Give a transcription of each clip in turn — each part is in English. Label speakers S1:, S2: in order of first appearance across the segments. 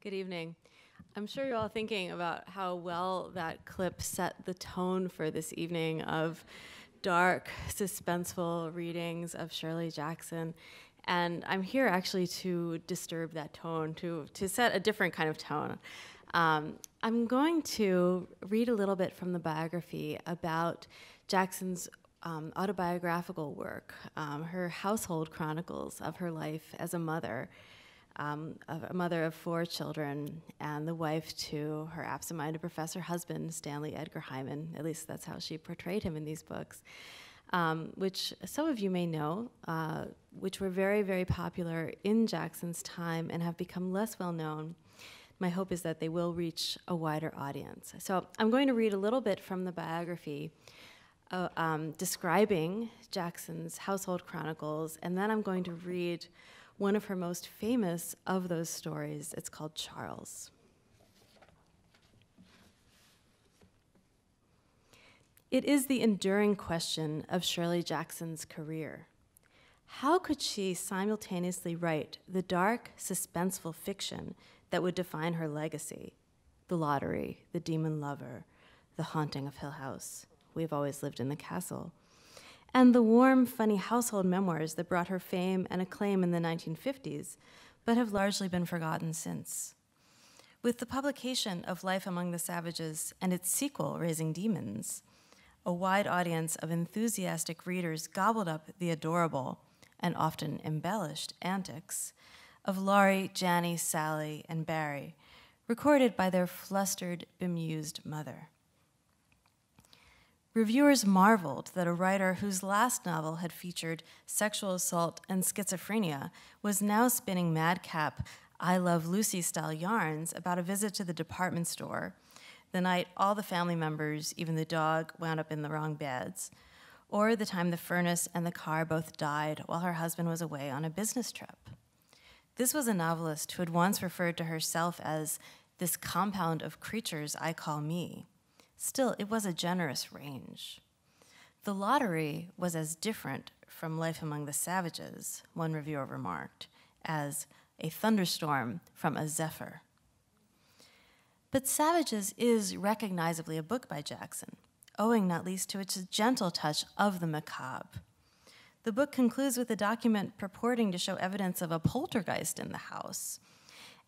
S1: Good evening. I'm sure you're all thinking about how well that clip set the tone for this evening of dark, suspenseful readings of Shirley Jackson. And I'm here actually to disturb that tone, to set a different kind of tone. I'm going to read a little bit from the biography about Jackson's autobiographical work, her household chronicles of her life as a mother of 4 children and the wife to her absent-minded professor husband, Stanley Edgar Hyman. At least that's how she portrayed him in these books, which some of you may know, which were very, very popular in Jackson's time and have become less well known. My hope is that they will reach a wider audience. So I'm going to read a little bit from the biography describing Jackson's household chronicles, and then I'm going to read one of her most famous of those stories. It's called Charles. It is the enduring question of Shirley Jackson's career. How could she simultaneously write the dark, suspenseful fiction that would define her legacy? The Lottery, The Demon Lover, The Haunting of Hill House, We've Always Lived in the Castle, and the warm, funny household memoirs that brought her fame and acclaim in the 1950s, but have largely been forgotten since. With the publication of Life Among the Savages and its sequel, Raising Demons, a wide audience of enthusiastic readers gobbled up the adorable and often embellished antics of Laurie, Janny, Sally, and Barry, recorded by their flustered, bemused mother. Reviewers marveled that a writer whose last novel had featured sexual assault and schizophrenia was now spinning madcap I Love Lucy-style yarns about a visit to the department store, the night all the family members, even the dog, wound up in the wrong beds, or the time the furnace and the car both died while her husband was away on a business trip. This was a novelist who had once referred to herself as this compound of creatures I call me. Still, it was a generous range. The Lottery was as different from Life Among the Savages, one reviewer remarked, as a thunderstorm from a zephyr. But Savages is recognizably a book by Jackson, owing not least to its gentle touch of the macabre. The book concludes with a document purporting to show evidence of a poltergeist in the house,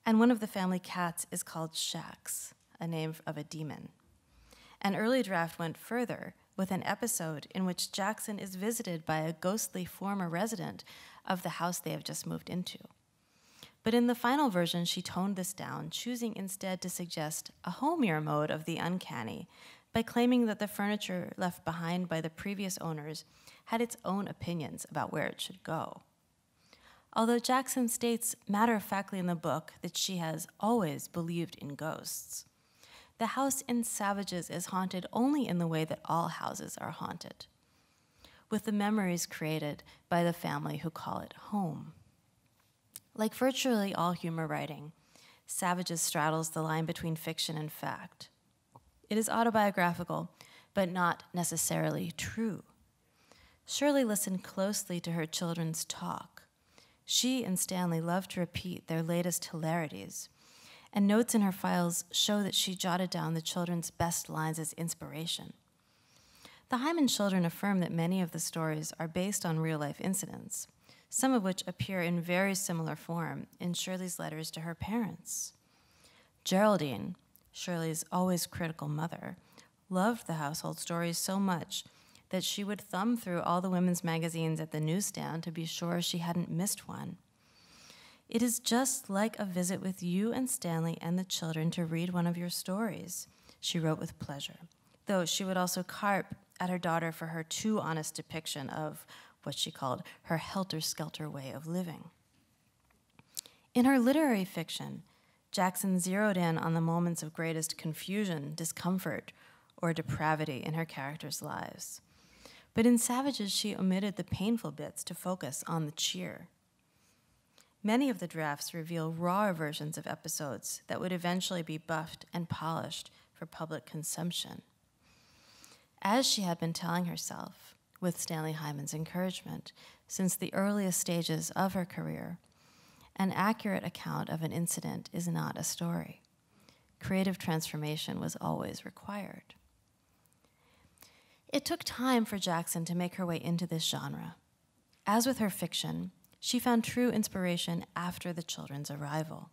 S1: and one of the family cats is called Shax, a name of a demon. An early draft went further with an episode in which Jackson is visited by a ghostly former resident of the house they have just moved into. But in the final version, she toned this down, choosing instead to suggest a homier mode of the uncanny by claiming that the furniture left behind by the previous owners had its own opinions about where it should go. Although Jackson states matter-of-factly in the book that she has always believed in ghosts, the house in Savages is haunted only in the way that all houses are haunted, with the memories created by the family who call it home. Like virtually all humor writing, Savages straddles the line between fiction and fact. It is autobiographical, but not necessarily true. Shirley listened closely to her children's talk. She and Stanley loved to repeat their latest hilarities, and notes in her files show that she jotted down the children's best lines as inspiration. The Hyman children affirm that many of the stories are based on real-life incidents, some of which appear in very similar form in Shirley's letters to her parents. Geraldine, Shirley's always critical mother, loved the household stories so much that she would thumb through all the women's magazines at the newsstand to be sure she hadn't missed one. It is just like a visit with you and Stanley and the children to read one of your stories, she wrote with pleasure, though she would also carp at her daughter for her too honest depiction of what she called her helter-skelter way of living. In her literary fiction, Jackson zeroed in on the moments of greatest confusion, discomfort, or depravity in her characters' lives. But in Savages, she omitted the painful bits to focus on the cheer. Many of the drafts reveal rawer versions of episodes that would eventually be buffed and polished for public consumption. As she had been telling herself, with Stanley Hyman's encouragement, since the earliest stages of her career, An accurate account of an incident is not a story. Creative transformation was always required. It took time for Jackson to make her way into this genre. As with her fiction, she found true inspiration after the children's arrival.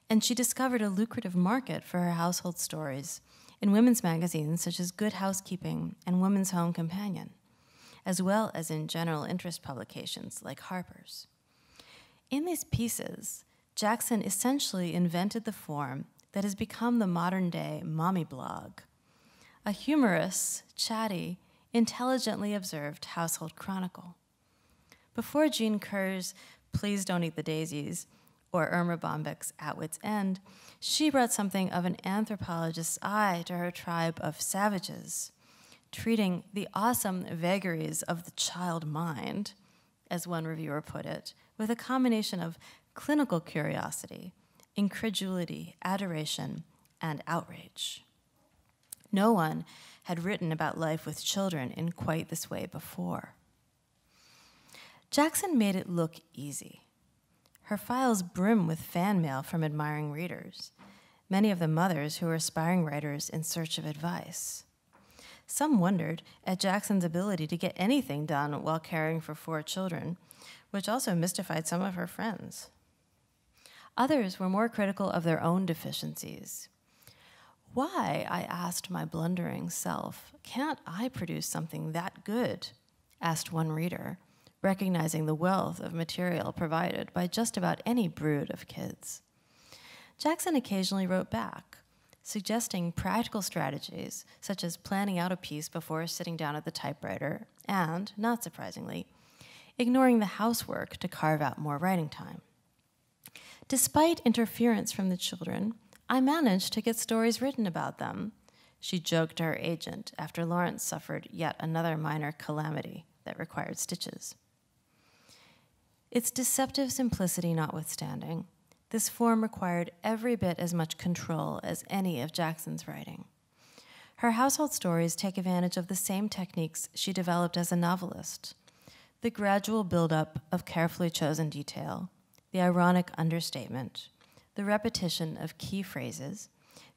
S1: And she discovered a lucrative market for her household stories in women's magazines such as Good Housekeeping and Woman's Home Companion, as well as in general interest publications like Harper's. In these pieces, Jackson essentially invented the form that has become the modern-day mommy blog, a humorous, chatty, intelligently observed household chronicle. Before Jean Kerr's Please Don't Eat the Daisies or Irma Bombeck's At Wit's End, she brought something of an anthropologist's eye to her tribe of savages, treating the awesome vagaries of the child mind, as one reviewer put it, with a combination of clinical curiosity, incredulity, adoration, and outrage. No one had written about life with children in quite this way before. Jackson made it look easy. Her files brim with fan mail from admiring readers, many of them mothers who were aspiring writers in search of advice. Some wondered at Jackson's ability to get anything done while caring for 4 children, which also mystified some of her friends. Others were more critical of their own deficiencies. Why, I asked my blundering self, can't I produce something that good? Asked one reader, recognizing the wealth of material provided by just about any brood of kids. Jackson occasionally wrote back, suggesting practical strategies, such as planning out a piece before sitting down at the typewriter, and, not surprisingly, ignoring the housework to carve out more writing time. Despite interference from the children, I managed to get stories written about them, she joked to her agent after Lawrence suffered yet another minor calamity that required stitches. Its deceptive simplicity notwithstanding, this form required every bit as much control as any of Jackson's writing. Her household stories take advantage of the same techniques she developed as a novelist: the gradual buildup of carefully chosen detail, the ironic understatement, the repetition of key phrases,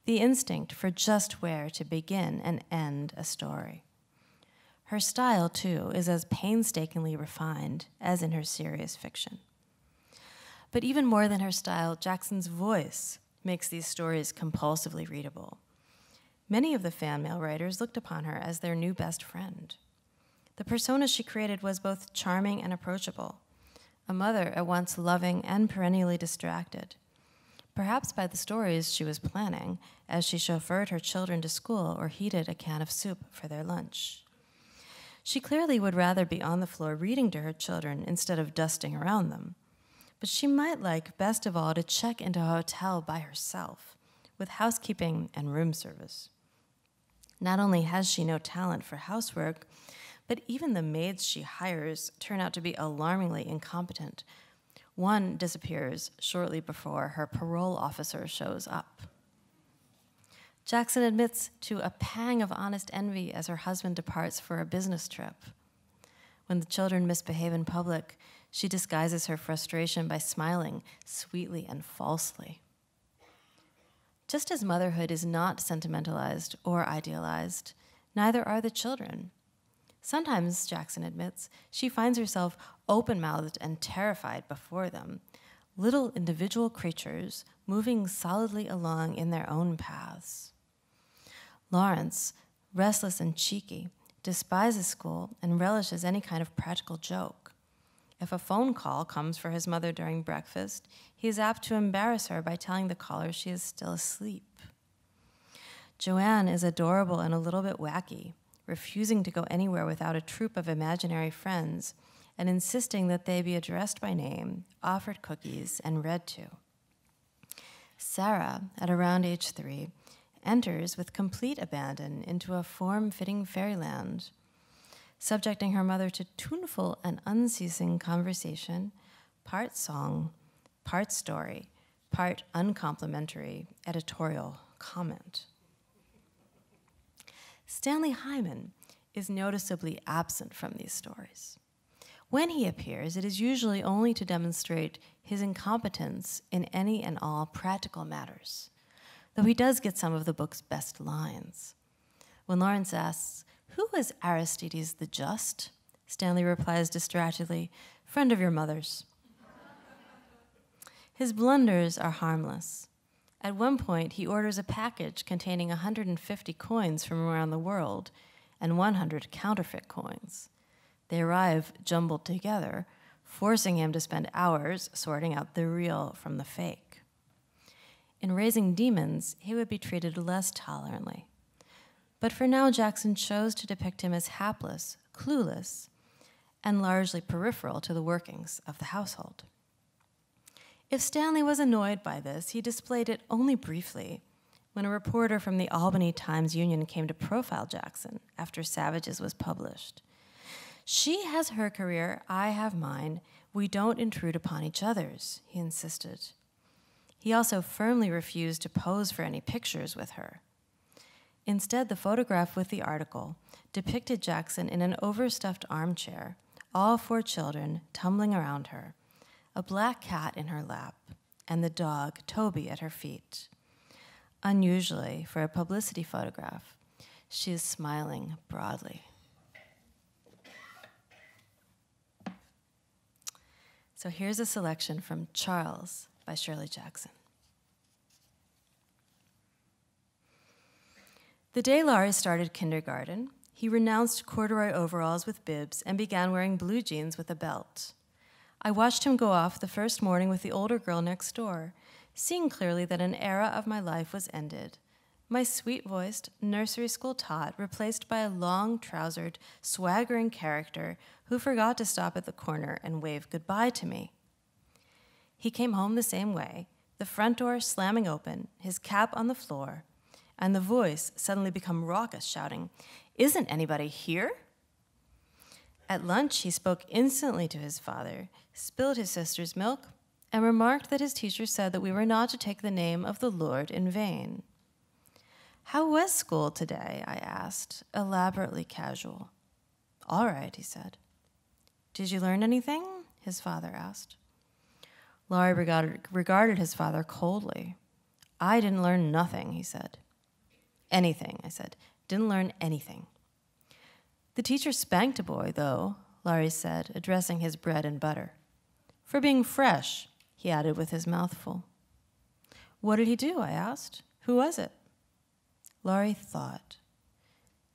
S1: the instinct for just where to begin and end a story. Her style, too, is as painstakingly refined as in her serious fiction. But even more than her style, Jackson's voice makes these stories compulsively readable. Many of the fan mail writers looked upon her as their new best friend. The persona she created was both charming and approachable, a mother at once loving and perennially distracted, perhaps by the stories she was planning as she chauffeured her children to school or heated a can of soup for their lunch. She clearly would rather be on the floor reading to her children instead of dusting around them, but she might like best of all to check into a hotel by herself, with housekeeping and room service. Not only has she no talent for housework, but even the maids she hires turn out to be alarmingly incompetent. One disappears shortly before her parole officer shows up. Jackson admits to a pang of honest envy as her husband departs for a business trip. When the children misbehave in public, she disguises her frustration by smiling sweetly and falsely. Just as motherhood is not sentimentalized or idealized, neither are the children. Sometimes, Jackson admits, she finds herself open-mouthed and terrified before them, little individual creatures moving solidly along in their own paths. Lawrence, restless and cheeky, despises school and relishes any kind of practical joke. If a phone call comes for his mother during breakfast, he is apt to embarrass her by telling the caller she is still asleep. Joanne is adorable and a little bit wacky, refusing to go anywhere without a troop of imaginary friends and insisting that they be addressed by name, offered cookies, and read to. Sarah, at around age 3, enters with complete abandon into a form-fitting fairyland, subjecting her mother to tuneful and unceasing conversation, part song, part story, part uncomplimentary editorial comment. Stanley Hyman is noticeably absent from these stories. When he appears, it is usually only to demonstrate his incompetence in any and all practical matters, though he does get some of the book's best lines. When Lawrence asks, "Who was Aristides the Just?" Stanley replies distractedly, "Friend of your mother's." His blunders are harmless. At one point, he orders a package containing 150 coins from around the world and 100 counterfeit coins. They arrive jumbled together, forcing him to spend hours sorting out the real from the fake. In Raising Demons, he would be treated less tolerantly. But for now, Jackson chose to depict him as hapless, clueless, and largely peripheral to the workings of the household. If Stanley was annoyed by this, he displayed it only briefly when a reporter from the Albany Times-Union came to profile Jackson after Savages was published. "She has her career, I have mine. We don't intrude upon each other's," he insisted. He also firmly refused to pose for any pictures with her. Instead, the photograph with the article depicted Jackson in an overstuffed armchair, all 4 children tumbling around her, a black cat in her lap, and the dog, Toby, at her feet. Unusually, for a publicity photograph, she is smiling broadly. So here's a selection from Charles by Shirley Jackson. The day Laurie started kindergarten, he renounced corduroy overalls with bibs and began wearing blue jeans with a belt. I watched him go off the first morning with the older girl next door, seeing clearly that an era of my life was ended. My sweet-voiced, nursery school tot replaced by a long-trousered, swaggering character who forgot to stop at the corner and wave goodbye to me. He came home the same way, the front door slamming open, his cap on the floor, and the voice suddenly become raucous, shouting, "Isn't anybody here?" At lunch, he spoke instantly to his father, spilled his sister's milk, and remarked that his teacher said that we were not to take the name of the Lord in vain. "How was school today?" I asked, elaborately casual. "All right," he said. "Did you learn anything?" his father asked. Laurie regarded his father coldly. "I didn't learn nothing," he said. "Anything," I said. "Didn't learn anything." "The teacher spanked a boy, though," Laurie said, addressing his bread and butter. "For being fresh," he added with his mouth full. "What did he do?" I asked. "Who was it?" Laurie thought.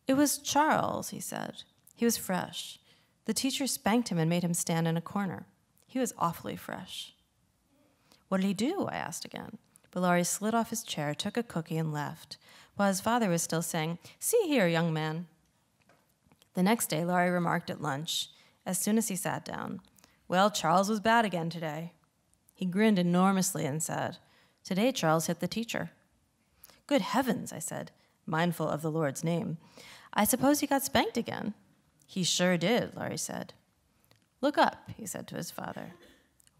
S1: "It was Charles," he said. "He was fresh. The teacher spanked him and made him stand in a corner. He was awfully fresh." "What did he do?" I asked again. But Laurie slid off his chair, took a cookie, and left, while his father was still saying, "See here, young man." The next day, Laurie remarked at lunch, as soon as he sat down, "Well, Charles was bad again today." He grinned enormously and said, "Today Charles hit the teacher." "Good heavens," I said, mindful of the Lord's name. "I suppose he got spanked again." "He sure did," Laurie said. "Look up," he said to his father.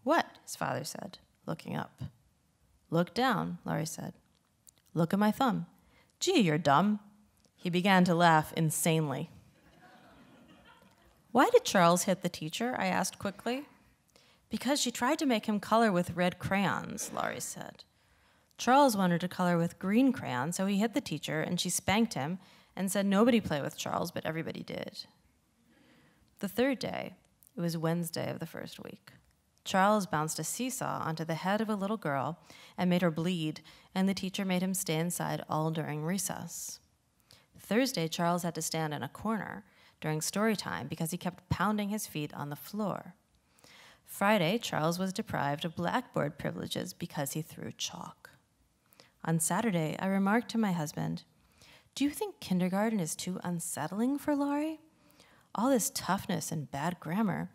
S1: "What?" his father said, looking up. "Look down," Laurie said. "Look at my thumb." "Gee, you're dumb." He began to laugh insanely. "Why did Charles hit the teacher?" I asked quickly. "Because she tried to make him color with red crayons," Laurie said. Charles wanted to color with green crayons, so he hit the teacher, and she spanked him and said nobody play with Charles, but everybody did. The third day, it was Wednesday of the first week, Charles bounced a seesaw onto the head of a little girl and made her bleed, and the teacher made him stay inside all during recess. Thursday, Charles had to stand in a corner during story time because he kept pounding his feet on the floor. Friday, Charles was deprived of blackboard privileges because he threw chalk. On Saturday, I remarked to my husband, "Do you think kindergarten is too unsettling for Laurie? All this toughness and bad grammar,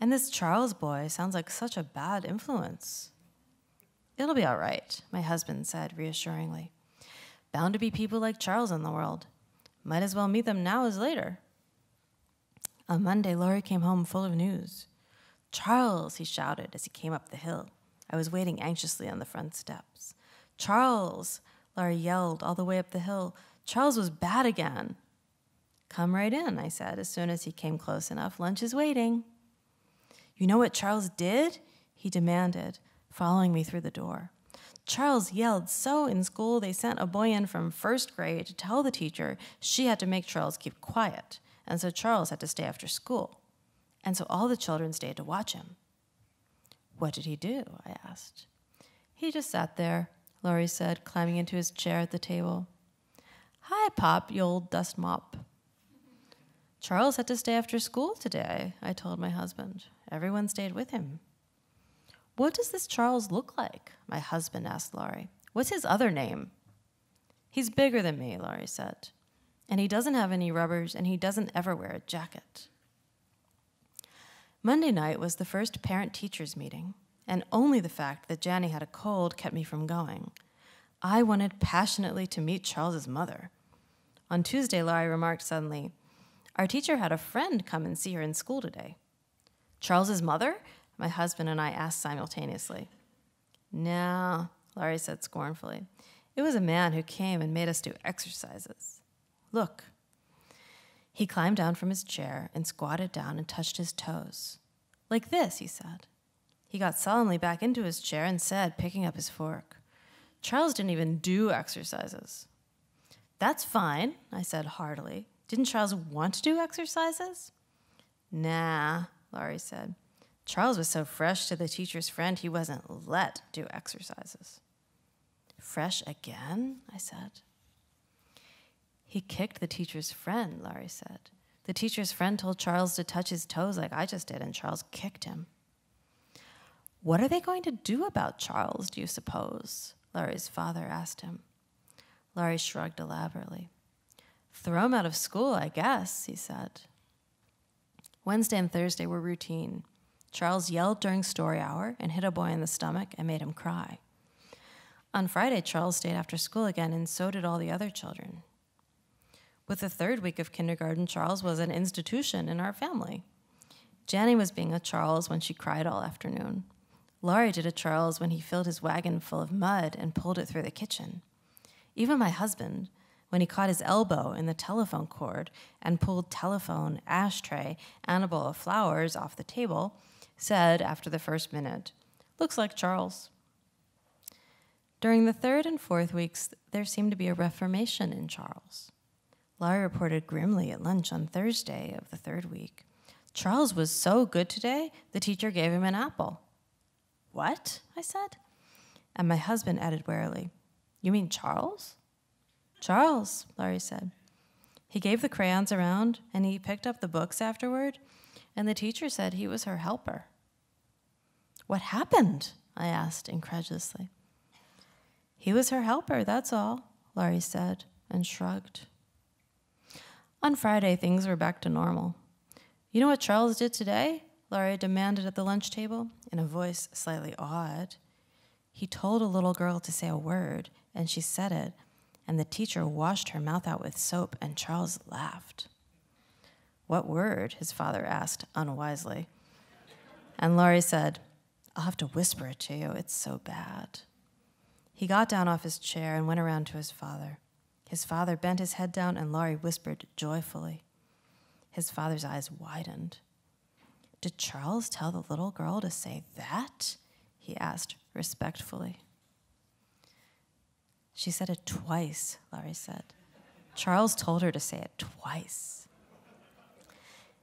S1: and this Charles boy sounds like such a bad influence." "It'll be all right," my husband said reassuringly. "Bound to be people like Charles in the world. Might as well meet them now as later." On Monday, Laurie came home full of news. "Charles," he shouted as he came up the hill. I was waiting anxiously on the front steps. "Charles," Laurie yelled all the way up the hill. "Charles was bad again." "Come right in," I said as soon as he came close enough. "Lunch is waiting." "You know what Charles did?" he demanded, following me through the door. "Charles yelled so in school they sent a boy in from first grade to tell the teacher she had to make Charles keep quiet, and so Charles had to stay after school. And so all the children stayed to watch him." "What did he do?" I asked. "He just sat there," Laurie said, climbing into his chair at the table. "Hi, Pop, you old dust mop." "Charles had to stay after school today," I told my husband. "Everyone stayed with him." "What does this Charles look like?" my husband asked Laurie. "What's his other name?" "He's bigger than me," Laurie said. "And he doesn't have any rubbers, and he doesn't ever wear a jacket." Monday night was the first parent-teachers meeting, and only the fact that Janny had a cold kept me from going. I wanted passionately to meet Charles's mother. On Tuesday, Laurie remarked suddenly, "Our teacher had a friend come and see her in school today." "Charles's mother?" my husband and I asked simultaneously. "No," Laurie said scornfully. "It was a man who came and made us do exercises. Look." He climbed down from his chair and squatted down and touched his toes. "Like this," he said. He got solemnly back into his chair and said, picking up his fork, "Charles didn't even do exercises." "That's fine," I said heartily. "Didn't Charles want to do exercises?" "Nah," Laurie said. "Charles was so fresh to the teacher's friend he wasn't let do exercises." "Fresh again?" I said. "He kicked the teacher's friend," Laurie said. "The teacher's friend told Charles to touch his toes like I just did, and Charles kicked him." "What are they going to do about Charles, do you suppose?" Laurie's father asked him. Laurie shrugged elaborately. "Throw him out of school, I guess," he said. Wednesday and Thursday were routine. Charles yelled during story hour and hit a boy in the stomach and made him cry. On Friday, Charles stayed after school again, and so did all the other children. With the third week of kindergarten, Charles was an institution in our family. Janny was being a Charles when she cried all afternoon. Laurie did a Charles when he filled his wagon full of mud and pulled it through the kitchen. Even my husband, when he caught his elbow in the telephone cord and pulled telephone, ashtray, and a bowl of flowers off the table, said after the first minute, "Looks like Charles." During the third and fourth weeks, there seemed to be a reformation in Charles. Laurie reported grimly at lunch on Thursday of the third week, "Charles was so good today, the teacher gave him an apple." "What?" I said. And my husband added warily, "You mean Charles?" "Charles," Laurie said. "He gave the crayons around, and he picked up the books afterward, and the teacher said he was her helper." "What happened?" I asked incredulously. "He was her helper, that's all," Laurie said, and shrugged. On Friday, things were back to normal. "You know what Charles did today?" Laurie demanded at the lunch table, in a voice slightly awed. "He told a little girl to say a word, and she said it, and the teacher washed her mouth out with soap, and Charles laughed." "What word?" his father asked unwisely. And Laurie said, "I'll have to whisper it to you, it's so bad." He got down off his chair and went around to his father. His father bent his head down, and Laurie whispered joyfully. His father's eyes widened. "Did Charles tell the little girl to say that?" he asked respectfully. "She said it twice," Laurie said. "Charles told her to say it twice."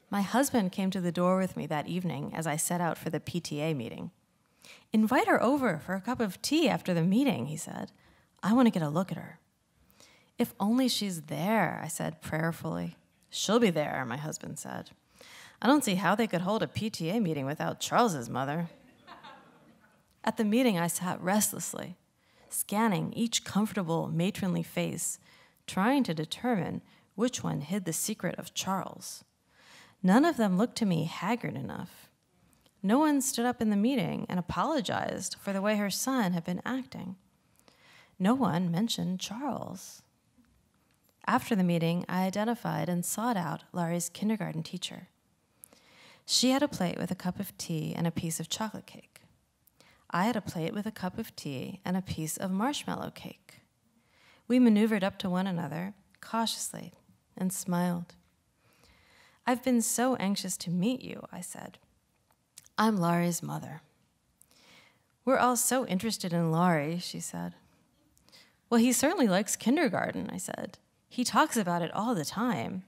S1: My husband came to the door with me that evening as I set out for the PTA meeting. "Invite her over for a cup of tea after the meeting," he said. "I want to get a look at her." "If only she's there," I said prayerfully. "She'll be there," my husband said. "I don't see how they could hold a PTA meeting without Charles's mother." At the meeting, I sat restlessly, scanning each comfortable, matronly face, trying to determine which one hid the secret of Charles. None of them looked to me haggard enough. No one stood up in the meeting and apologized for the way her son had been acting. No one mentioned Charles. After the meeting, I identified and sought out Laurie's kindergarten teacher. She had a plate with a cup of tea and a piece of chocolate cake. I had a plate with a cup of tea and a piece of marshmallow cake. We maneuvered up to one another, cautiously, and smiled. "I've been so anxious to meet you," I said. I'm Laurie's mother. We're all so interested in Laurie, she said. Well, he certainly likes kindergarten, I said. He talks about it all the time.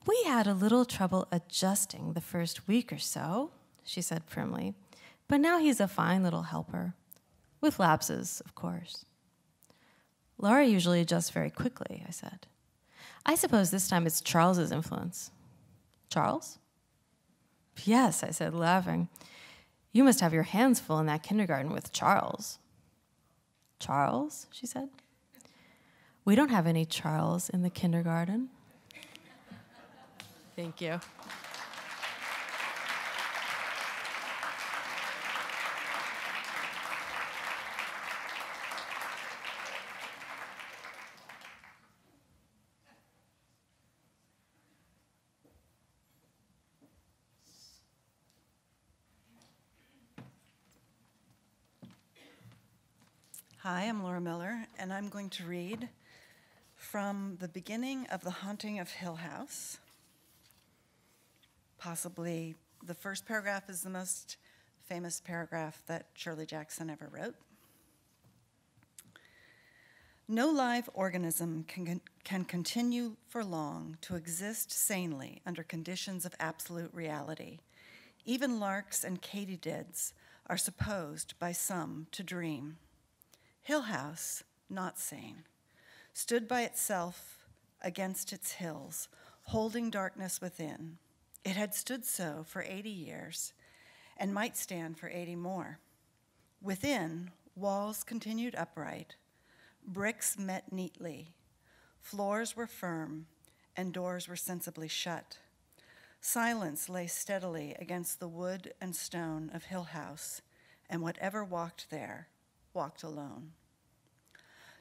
S1: We had a little trouble adjusting the first week or so, she said primly, but now he's a fine little helper, with lapses, of course. Laurie usually adjusts very quickly, I said. I suppose this time it's Charles's influence. Charles? Yes, I said, laughing. You must have your hands full in that kindergarten with Charles. Charles, she said. We don't have any Charles in the kindergarten. Thank you.
S2: Hi, I'm Laura Miller, and I'm going to read from the beginning of The Haunting of Hill House. Possibly the first paragraph is the most famous paragraph that Shirley Jackson ever wrote. No live organism can continue for long to exist sanely under conditions of absolute reality. Even larks and katydids are supposed by some to dream. Hill House, not sane, stood by itself against its hills, holding darkness within. It had stood so for 80 years and might stand for 80 more. Within, walls continued upright, bricks met neatly, floors were firm, and doors were sensibly shut. Silence lay steadily against the wood and stone of Hill House, and whatever walked there walked alone.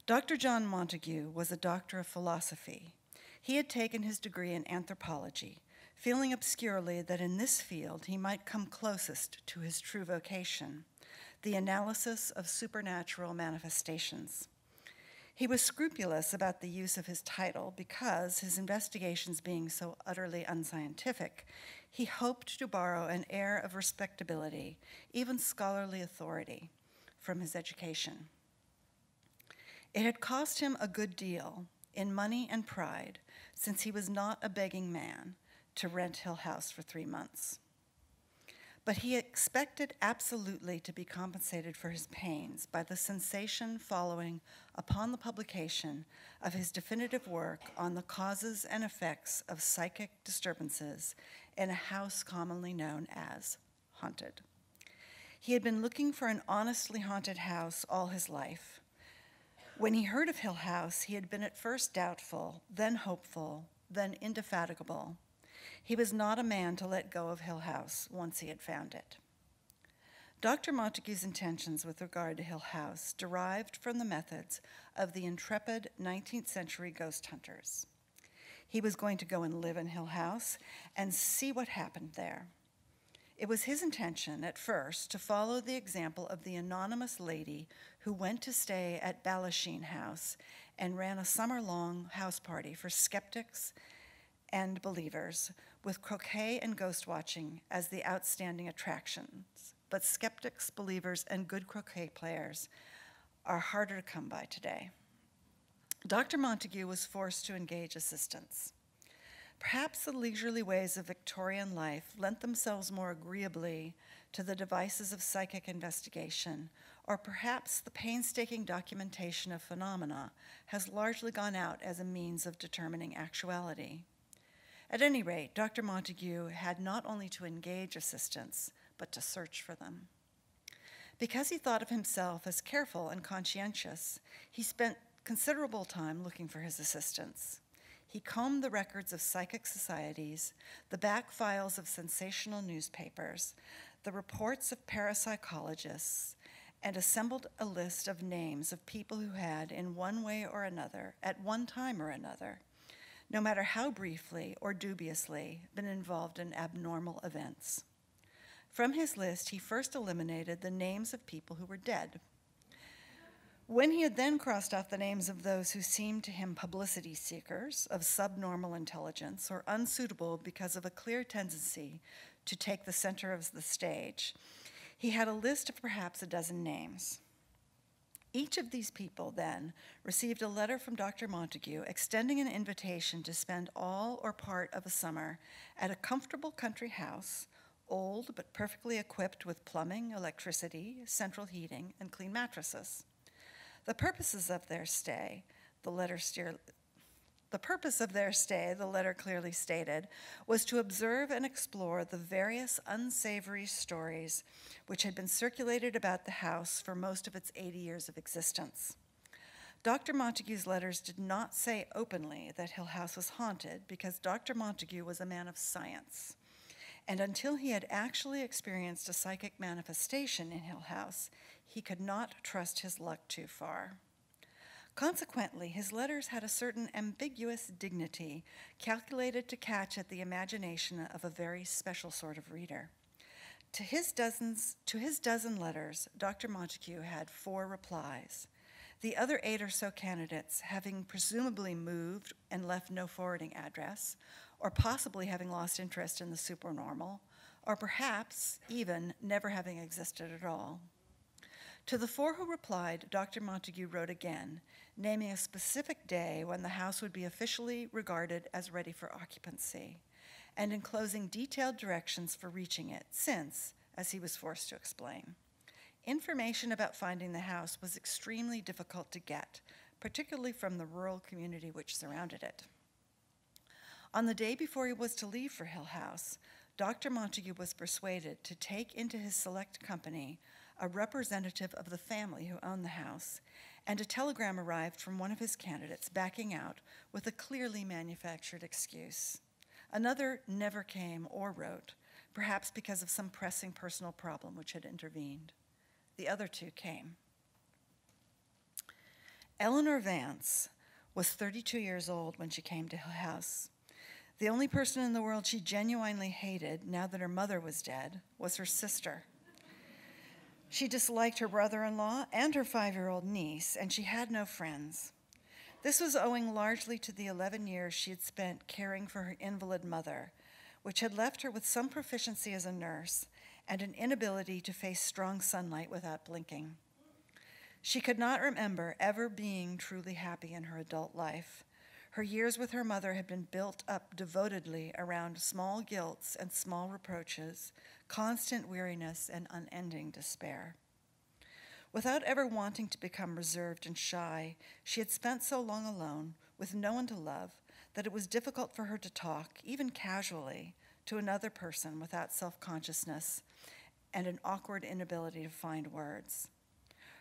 S2: Dr. John Montague was a doctor of philosophy. He had taken his degree in anthropology, feeling obscurely that in this field he might come closest to his true vocation, the analysis of supernatural manifestations. He was scrupulous about the use of his title because, his investigations being so utterly unscientific, he hoped to borrow an air of respectability, even scholarly authority, from his education. It had cost him a good deal in money and pride, since he was not a begging man, to rent Hill House for 3 months. But he expected absolutely to be compensated for his pains by the sensation following upon the publication of his definitive work on the causes and effects of psychic disturbances in a house commonly known as haunted. He had been looking for an honestly haunted house all his life. When he heard of Hill House, he had been at first doubtful, then hopeful, then indefatigable. He was not a man to let go of Hill House once he had found it. Dr. Montague's intentions with regard to Hill House derived from the methods of the intrepid 19th century ghost hunters. He was going to go and live in Hill House and see what happened there. It was his intention at first to follow the example of the anonymous lady who went to stay at Balasheen House and ran a summer-long house party for skeptics and believers, with croquet and ghost watching as the outstanding attractions. But skeptics, believers, and good croquet players are harder to come by today. Dr. Montague was forced to engage assistants. Perhaps the leisurely ways of Victorian life lent themselves more agreeably to the devices of psychic investigation, or perhaps the painstaking documentation of phenomena has largely gone out as a means of determining actuality. At any rate, Dr. Montague had not only to engage assistants, but to search for them. Because he thought of himself as careful and conscientious, he spent considerable time looking for his assistants. He combed the records of psychic societies, the back files of sensational newspapers, the reports of parapsychologists, and assembled a list of names of people who had, in one way or another, at one time or another, no matter how briefly or dubiously, been involved in abnormal events. From his list, he first eliminated the names of people who were dead. When he had then crossed off the names of those who seemed to him publicity seekers, of subnormal intelligence, or unsuitable because of a clear tendency to take the center of the stage. He had a list of perhaps a dozen names. Each of these people then received a letter from Dr. Montague extending an invitation to spend all or part of a summer at a comfortable country house, old but perfectly equipped with plumbing, electricity, central heating, and clean mattresses. The purpose of their stay, the letter clearly stated, was to observe and explore the various unsavory stories which had been circulated about the house for most of its 80 years of existence. Dr. Montague's letters did not say openly that Hill House was haunted because Dr. Montague was a man of science. And until he had actually experienced a psychic manifestation in Hill House, he could not trust his luck too far. Consequently, his letters had a certain ambiguous dignity calculated to catch at the imagination of a very special sort of reader. To his dozen letters, Dr. Montague had 4 replies. The other 8 or so candidates, having presumably moved and left no forwarding address, or possibly having lost interest in the supernormal, or perhaps even never having existed at all. To the 4 who replied, Dr. Montague wrote again, naming a specific day when the house would be officially regarded as ready for occupancy, and enclosing detailed directions for reaching it, since, as he was forced to explain, information about finding the house was extremely difficult to get, particularly from the rural community which surrounded it. On the day before he was to leave for Hill House, Dr. Montague was persuaded to take into his select company a representative of the family who owned the house, and a telegram arrived from one of his candidates backing out with a clearly manufactured excuse. Another never came or wrote, perhaps because of some pressing personal problem which had intervened. The other 2 came. Eleanor Vance was 32 years old when she came to Hill House. The only person in the world she genuinely hated, now that her mother was dead, was her sister. She disliked her brother-in-law and her 5-year-old niece, and she had no friends. This was owing largely to the 11 years she had spent caring for her invalid mother, which had left her with some proficiency as a nurse and an inability to face strong sunlight without blinking. She could not remember ever being truly happy in her adult life. Her years with her mother had been built up devotedly around small guilts and small reproaches, constant weariness, and unending despair. Without ever wanting to become reserved and shy, she had spent so long alone, with no one to love, that it was difficult for her to talk, even casually, to another person without self-consciousness and an awkward inability to find words.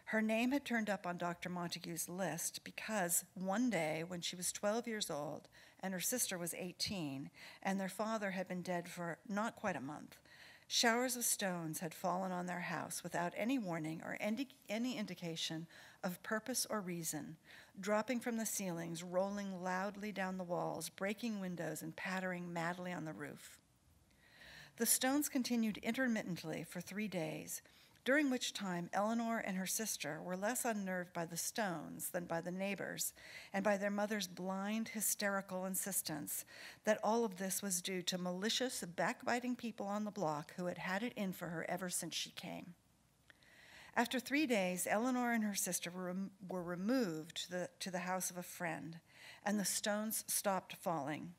S2: Her name had turned up on Dr. Montague's list because one day when she was 12 years old and her sister was 18 and their father had been dead for not quite a month, showers of stones had fallen on their house without any warning or any indication of purpose or reason, dropping from the ceilings, rolling loudly down the walls, breaking windows, and pattering madly on the roof. The stones continued intermittently for 3 days, during which time Eleanor and her sister were less unnerved by the stones than by the neighbors and by their mother's blind, hysterical insistence that all of this was due to malicious, backbiting people on the block who had had it in for her ever since she came. After 3 days, Eleanor and her sister were removed to the house of a friend, and the stones stopped falling,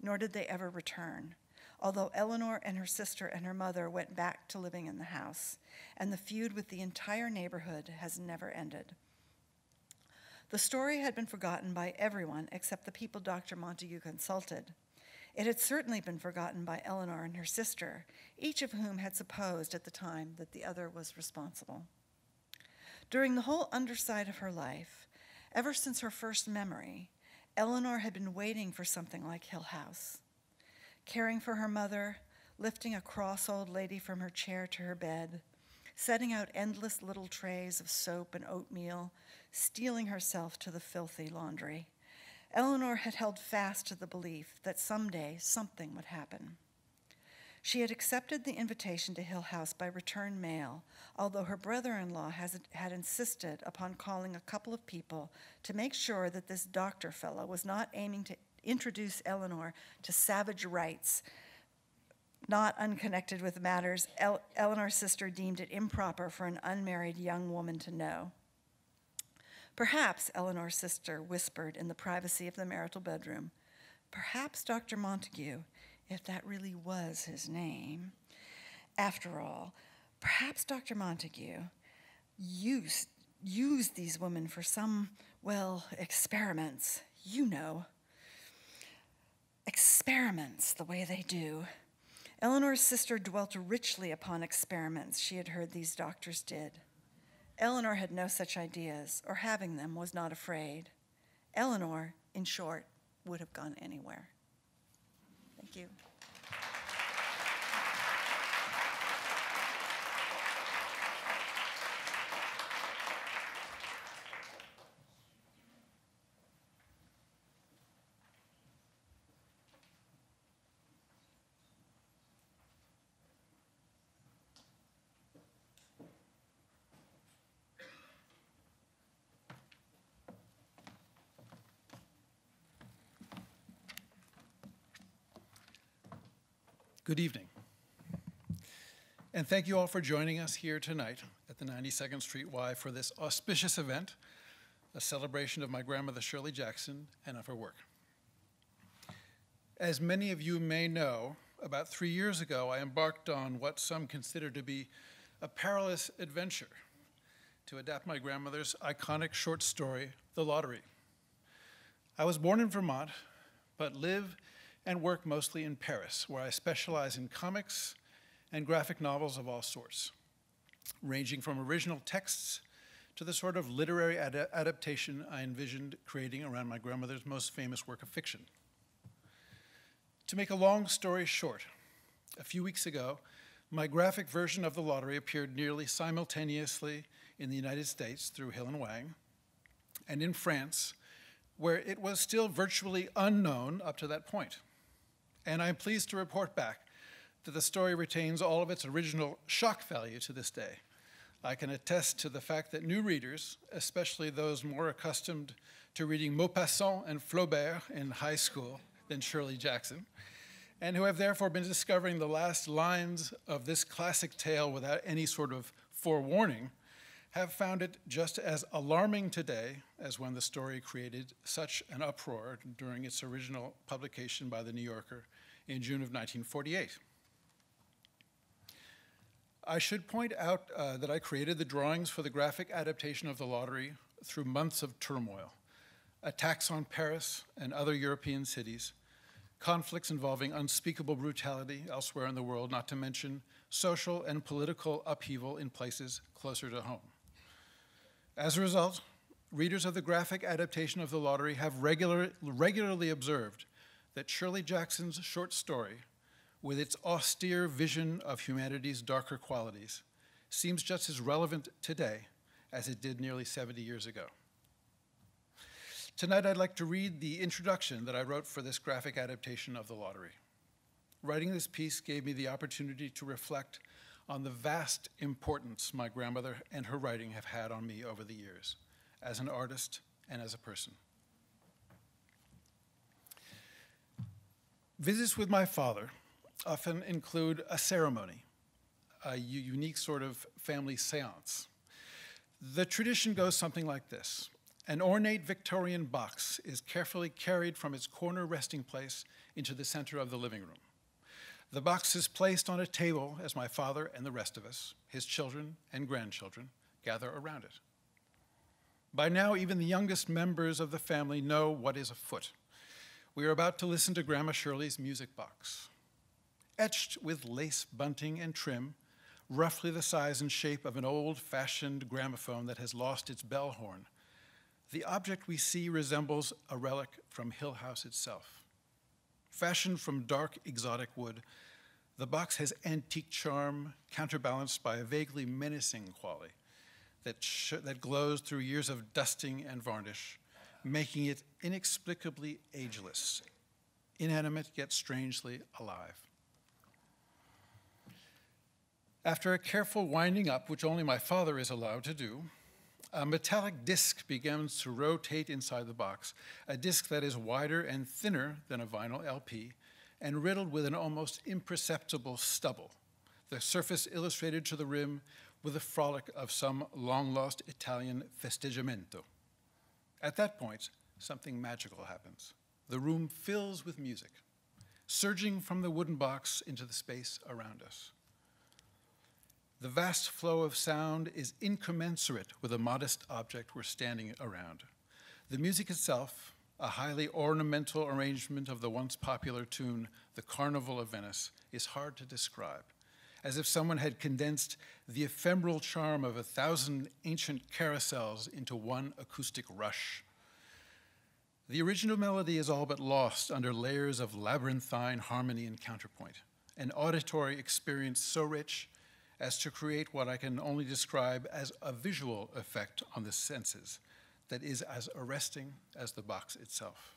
S2: nor did they ever return, although Eleanor and her sister and her mother went back to living in the house, and the feud with the entire neighborhood has never ended. The story had been forgotten by everyone except the people Dr. Montague consulted. It had certainly been forgotten by Eleanor and her sister, each of whom had supposed at the time that the other was responsible. During the whole underside of her life, ever since her first memory, Eleanor had been waiting for something like Hill House. Caring for her mother, lifting a cross old lady from her chair to her bed, setting out endless little trays of soap and oatmeal, steeling herself to the filthy laundry. Eleanor had held fast to the belief that someday something would happen. She had accepted the invitation to Hill House by return mail, although her brother-in-law had insisted upon calling a couple of people to make sure that this doctor fellow was not aiming to introduce Eleanor to savage rites Not unconnected with matters, Eleanor's sister deemed it improper for an unmarried young woman to know. Perhaps, Eleanor's sister whispered in the privacy of the marital bedroom, perhaps Dr. Montague, if that really was his name, after all, perhaps Dr. Montague used these women for some, well, experiments, you know. Experiments, the way they do. Eleanor's sister dwelt richly upon experiments she had heard these doctors did. Eleanor had no such ideas, or having them was not afraid. Eleanor, in short, would have gone anywhere. Thank you.
S3: Good evening. And thank you all for joining us here tonight at the 92nd Street Y for this auspicious event, a celebration of my grandmother Shirley Jackson and of her work. As many of you may know, about 3 years ago, I embarked on what some consider to be a perilous adventure to adapt my grandmother's iconic short story, The Lottery. I was born in Vermont, but live and work mostly in Paris, where I specialize in comics and graphic novels of all sorts, ranging from original texts to the sort of literary adaptation I envisioned creating around my grandmother's most famous work of fiction. To make a long story short, a few weeks ago, my graphic version of The Lottery appeared nearly simultaneously in the United States through Hill and Wang, and in France, where it was still virtually unknown up to that point. And I'm pleased to report back that the story retains all of its original shock value to this day. I can attest to the fact that new readers, especially those more accustomed to reading Maupassant and Flaubert in high school than Shirley Jackson, and who have therefore been discovering the last lines of this classic tale without any sort of forewarning, have found it just as alarming today as when the story created such an uproar during its original publication by The New Yorker in June of 1948. I should point out that I created the drawings for the graphic adaptation of The Lottery through months of turmoil, attacks on Paris and other European cities, conflicts involving unspeakable brutality elsewhere in the world, not to mention social and political upheaval in places closer to home. As a result, readers of the graphic adaptation of The Lottery have regularly observed that Shirley Jackson's short story, with its austere vision of humanity's darker qualities, seems just as relevant today as it did nearly 70 years ago. Tonight, I'd like to read the introduction that I wrote for this graphic adaptation of The Lottery. Writing this piece gave me the opportunity to reflect on the vast importance my grandmother and her writing have had on me over the years, as an artist and as a person. Visits with my father often include a ceremony, a unique sort of family seance. The tradition goes something like this. An ornate Victorian box is carefully carried from its corner resting place into the center of the living room. The box is placed on a table as my father and the rest of us, his children and grandchildren, gather around it. By now, even the youngest members of the family know what is afoot. We are about to listen to Grandma Shirley's music box. Etched with lace bunting and trim, roughly the size and shape of an old-fashioned gramophone that has lost its bell horn, the object we see resembles a relic from Hill House itself. Fashioned from dark, exotic wood, the box has antique charm counterbalanced by a vaguely menacing quality that glows through years of dusting and varnish, making it inexplicably ageless, inanimate yet strangely alive. After a careful winding up, which only my father is allowed to do, a metallic disc begins to rotate inside the box, a disc that is wider and thinner than a vinyl LP and riddled with an almost imperceptible stubble, the surface illustrated to the rim with the frolic of some long-lost Italian festeggiamento. At that point, something magical happens. The room fills with music, surging from the wooden box into the space around us. The vast flow of sound is incommensurate with the modest object we're standing around. The music itself, a highly ornamental arrangement of the once popular tune, The Carnival of Venice, is hard to describe, as if someone had condensed the ephemeral charm of 1,000 ancient carousels into one acoustic rush. The original melody is all but lost under layers of labyrinthine harmony and counterpoint, an auditory experience so rich as to create what I can only describe as a visual effect on the senses that is as arresting as the box itself.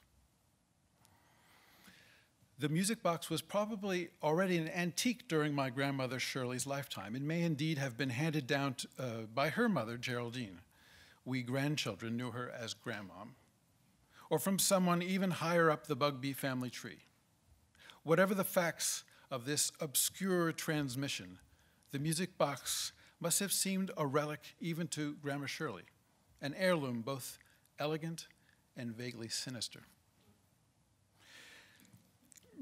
S3: The music box was probably already an antique during my grandmother Shirley's lifetime. It may indeed have been handed down by her mother, Geraldine. We grandchildren knew her as Grandmom, or from someone even higher up the Bugbee family tree. Whatever the facts of this obscure transmission, the music box must have seemed a relic even to Grandma Shirley, an heirloom both elegant and vaguely sinister.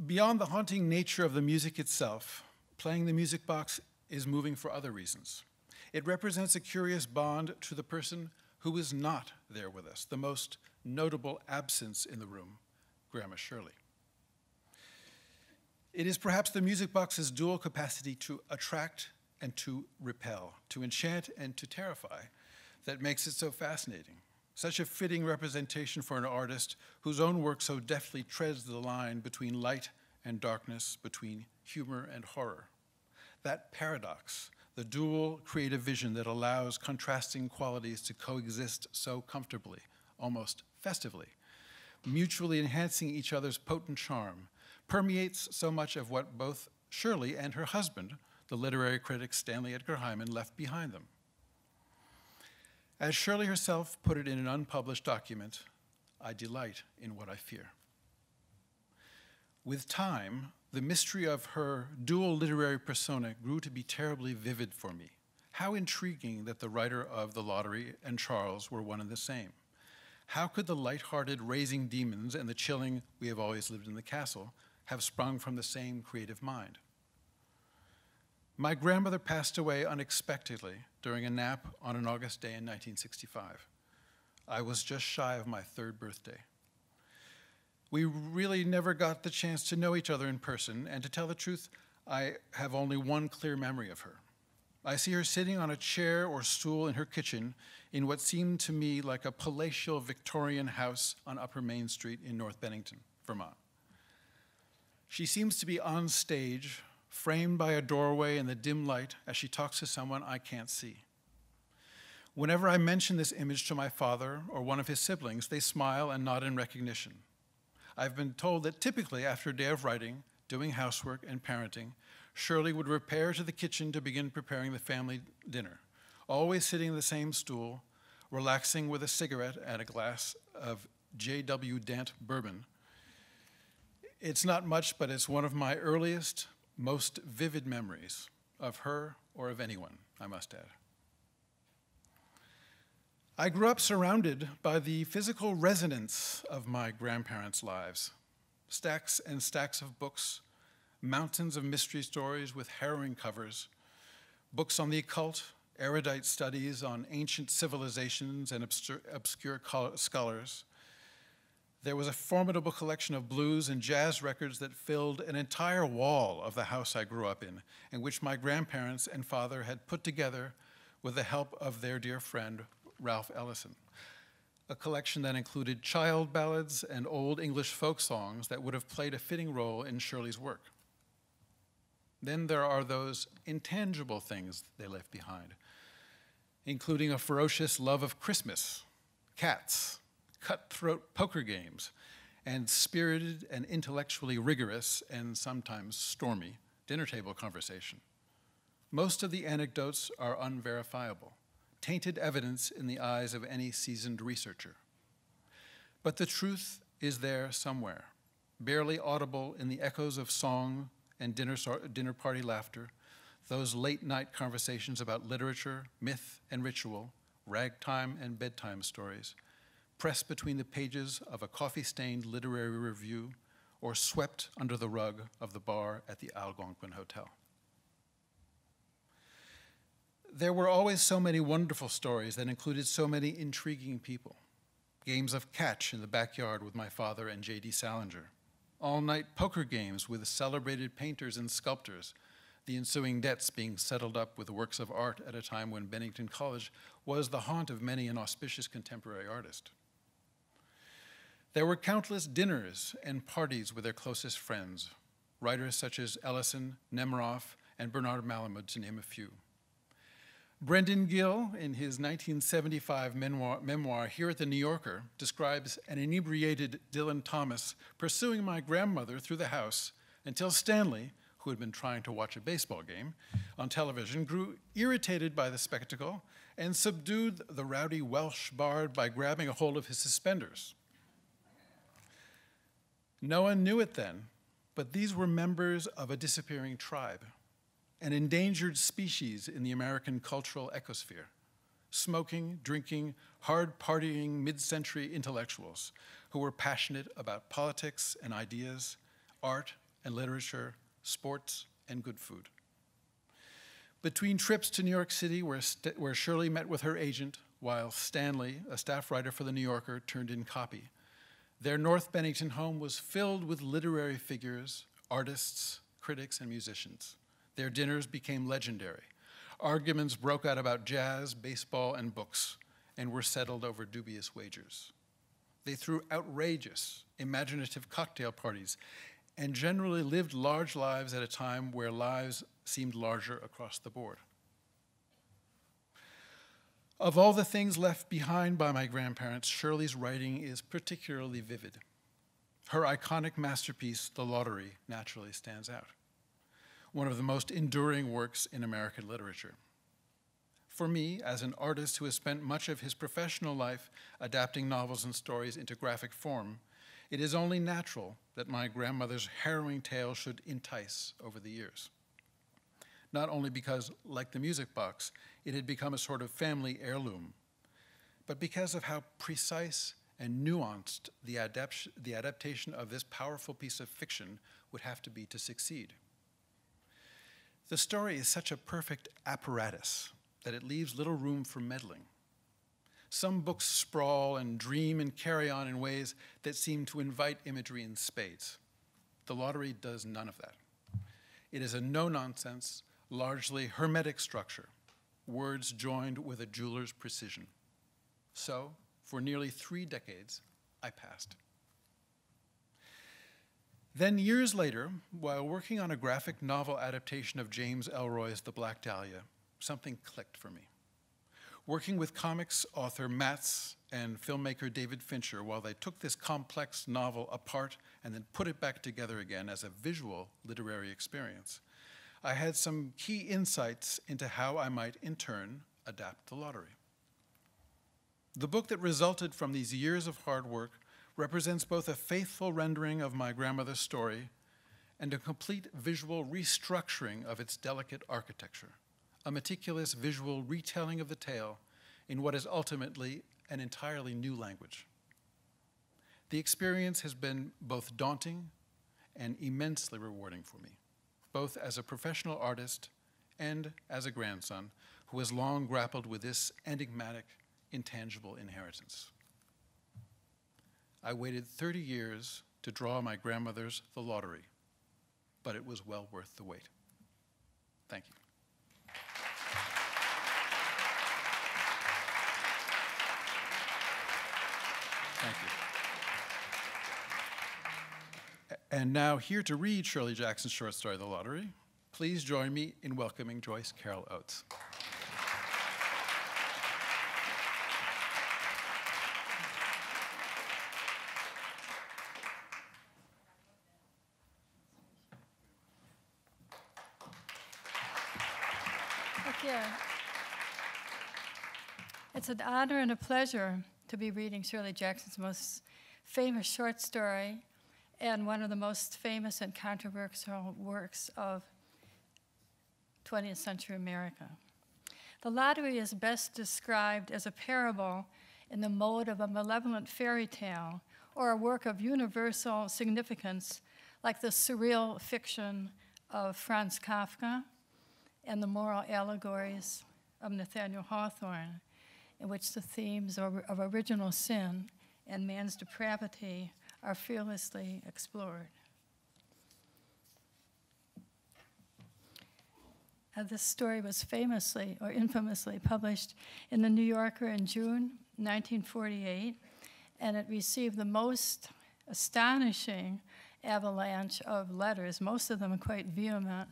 S3: Beyond the haunting nature of the music itself, playing the music box is moving for other reasons. It represents a curious bond to the person who is not there with us, the most notable absence in the room, Grandma Shirley. It is perhaps the music box's dual capacity to attract and to repel, to enchant and to terrify, that makes it so fascinating. Such a fitting representation for an artist whose own work so deftly treads the line between light and darkness, between humor and horror. That paradox, the dual creative vision that allows contrasting qualities to coexist so comfortably, almost festively, mutually enhancing each other's potent charm, permeates so much of what both Shirley and her husband, the literary critic Stanley Edgar Hyman, left behind them. As Shirley herself put it in an unpublished document, I delight in what I fear. With time, the mystery of her dual literary persona grew to be terribly vivid for me. How intriguing that the writer of The Lottery and Charles were one and the same. How could the light-hearted raising demons and the chilling We Have Always Lived in the Castle have sprung from the same creative mind? My grandmother passed away unexpectedly during a nap on an August day in 1965. I was just shy of my 3rd birthday. We really never got the chance to know each other in person, and to tell the truth, I have only one clear memory of her. I see her sitting on a chair or stool in her kitchen in what seemed to me like a palatial Victorian house on Upper Main Street in North Bennington, Vermont. She seems to be on stage, framed by a doorway in the dim light as she talks to someone I can't see. Whenever I mention this image to my father or one of his siblings, they smile and nod in recognition. I've been told that typically after a day of writing, doing housework, and parenting, Shirley would repair to the kitchen to begin preparing the family dinner, always sitting in the same stool, relaxing with a cigarette and a glass of J.W. Dant bourbon. It's not much, but it's one of my earliest, most vivid memories of her or of anyone, I must add. I grew up surrounded by the physical resonance of my grandparents' lives. Stacks and stacks of books, mountains of mystery stories with harrowing covers, books on the occult, erudite studies on ancient civilizations and obscure scholars. There was a formidable collection of blues and jazz records that filled an entire wall of the house I grew up in which my grandparents and father had put together with the help of their dear friend, Ralph Ellison. A collection that included child ballads and old English folk songs that would have played a fitting role in Shirley's work. Then there are those intangible things they left behind, including a ferocious love of Christmas, cats, cutthroat poker games, and spirited and intellectually rigorous and sometimes stormy dinner table conversation. Most of the anecdotes are unverifiable, tainted evidence in the eyes of any seasoned researcher. But the truth is there somewhere, barely audible in the echoes of song and dinner party laughter, those late-night conversations about literature, myth, and ritual, ragtime and bedtime stories, pressed between the pages of a coffee-stained literary review or swept under the rug of the bar at the Algonquin Hotel. There were always so many wonderful stories that included so many intriguing people. Games of catch in the backyard with my father and J.D. Salinger. All-night poker games with celebrated painters and sculptors, the ensuing debts being settled up with works of art at a time when Bennington College was the haunt of many an auspicious contemporary artist. There were countless dinners and parties with their closest friends, writers such as Ellison, Nemiroff, and Bernard Malamud, to name a few. Brendan Gill, in his 1975 memoir Here at the New Yorker, describes an inebriated Dylan Thomas pursuing my grandmother through the house until Stanley, who had been trying to watch a baseball game on television, grew irritated by the spectacle and subdued the rowdy Welsh bard by grabbing a hold of his suspenders. No one knew it then, but these were members of a disappearing tribe, an endangered species in the American cultural ecosphere, smoking, drinking, hard-partying mid-century intellectuals who were passionate about politics and ideas, art and literature, sports and good food. Between trips to New York City, where Shirley met with her agent, while Stanley, a staff writer for the New Yorker, turned in copy, their North Bennington home was filled with literary figures, artists, critics, and musicians. Their dinners became legendary. Arguments broke out about jazz, baseball, and books, and were settled over dubious wagers. They threw outrageous, imaginative cocktail parties, and generally lived large lives at a time where lives seemed larger across the board. Of all the things left behind by my grandparents, Shirley's writing is particularly vivid. Her iconic masterpiece, The Lottery, naturally stands out. One of the most enduring works in American literature. For me, as an artist who has spent much of his professional life adapting novels and stories into graphic form, it is only natural that my grandmother's harrowing tale should entice over the years. Not only because, like the music box, it had become a sort of family heirloom, but because of how precise and nuanced the adaptation of this powerful piece of fiction would have to be to succeed. The story is such a perfect apparatus that it leaves little room for meddling. Some books sprawl and dream and carry on in ways that seem to invite imagery in spades. The Lottery does none of that. It is a no-nonsense, largely hermetic structure, words joined with a jeweler's precision. So, for nearly 3 decades, I passed. Then years later, while working on a graphic novel adaptation of James Ellroy's The Black Dahlia, something clicked for me. Working with comics author Matz and filmmaker David Fincher while they took this complex novel apart and then put it back together again as a visual literary experience, I had some key insights into how I might, in turn, adapt The Lottery. The book that resulted from these years of hard work represents both a faithful rendering of my grandmother's story and a complete visual restructuring of its delicate architecture, a meticulous visual retelling of the tale in what is ultimately an entirely new language. The experience has been both daunting and immensely rewarding for me, both as a professional artist and as a grandson who has long grappled with this enigmatic, intangible inheritance. I waited 30 years to draw my grandmother's The Lottery, but it was well worth the wait. Thank you. Thank you. And now, here to read Shirley Jackson's short story, The Lottery, please join me in welcoming Joyce Carol Oates.
S4: Thank you. It's an honor and a pleasure to be reading Shirley Jackson's most famous short story. and one of the most famous and controversial works of 20th century America. The lottery is best described as a parable in the mode of a malevolent fairy tale or a work of universal significance like the surreal fiction of Franz Kafka and the moral allegories of Nathaniel Hawthorne, in which the themes of original sin and man's depravity are fearlessly explored. This story was famously or infamously published in the New Yorker in June 1948, and it received the most astonishing avalanche of letters, most of them quite vehement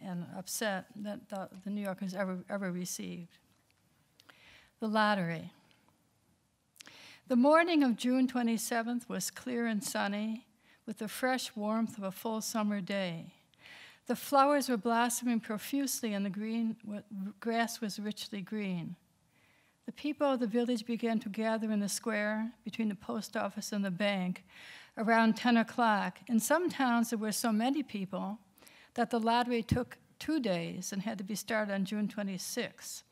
S4: and upset, that the New Yorkers ever received. The lottery. The morning of June 27th was clear and sunny, with the fresh warmth of a full summer day. The flowers were blossoming profusely, and the grass was richly green. The people of the village began to gather in the square between the post office and the bank around 10 o'clock. In some towns, there were so many people that the lottery took 2 days and had to be started on June 26.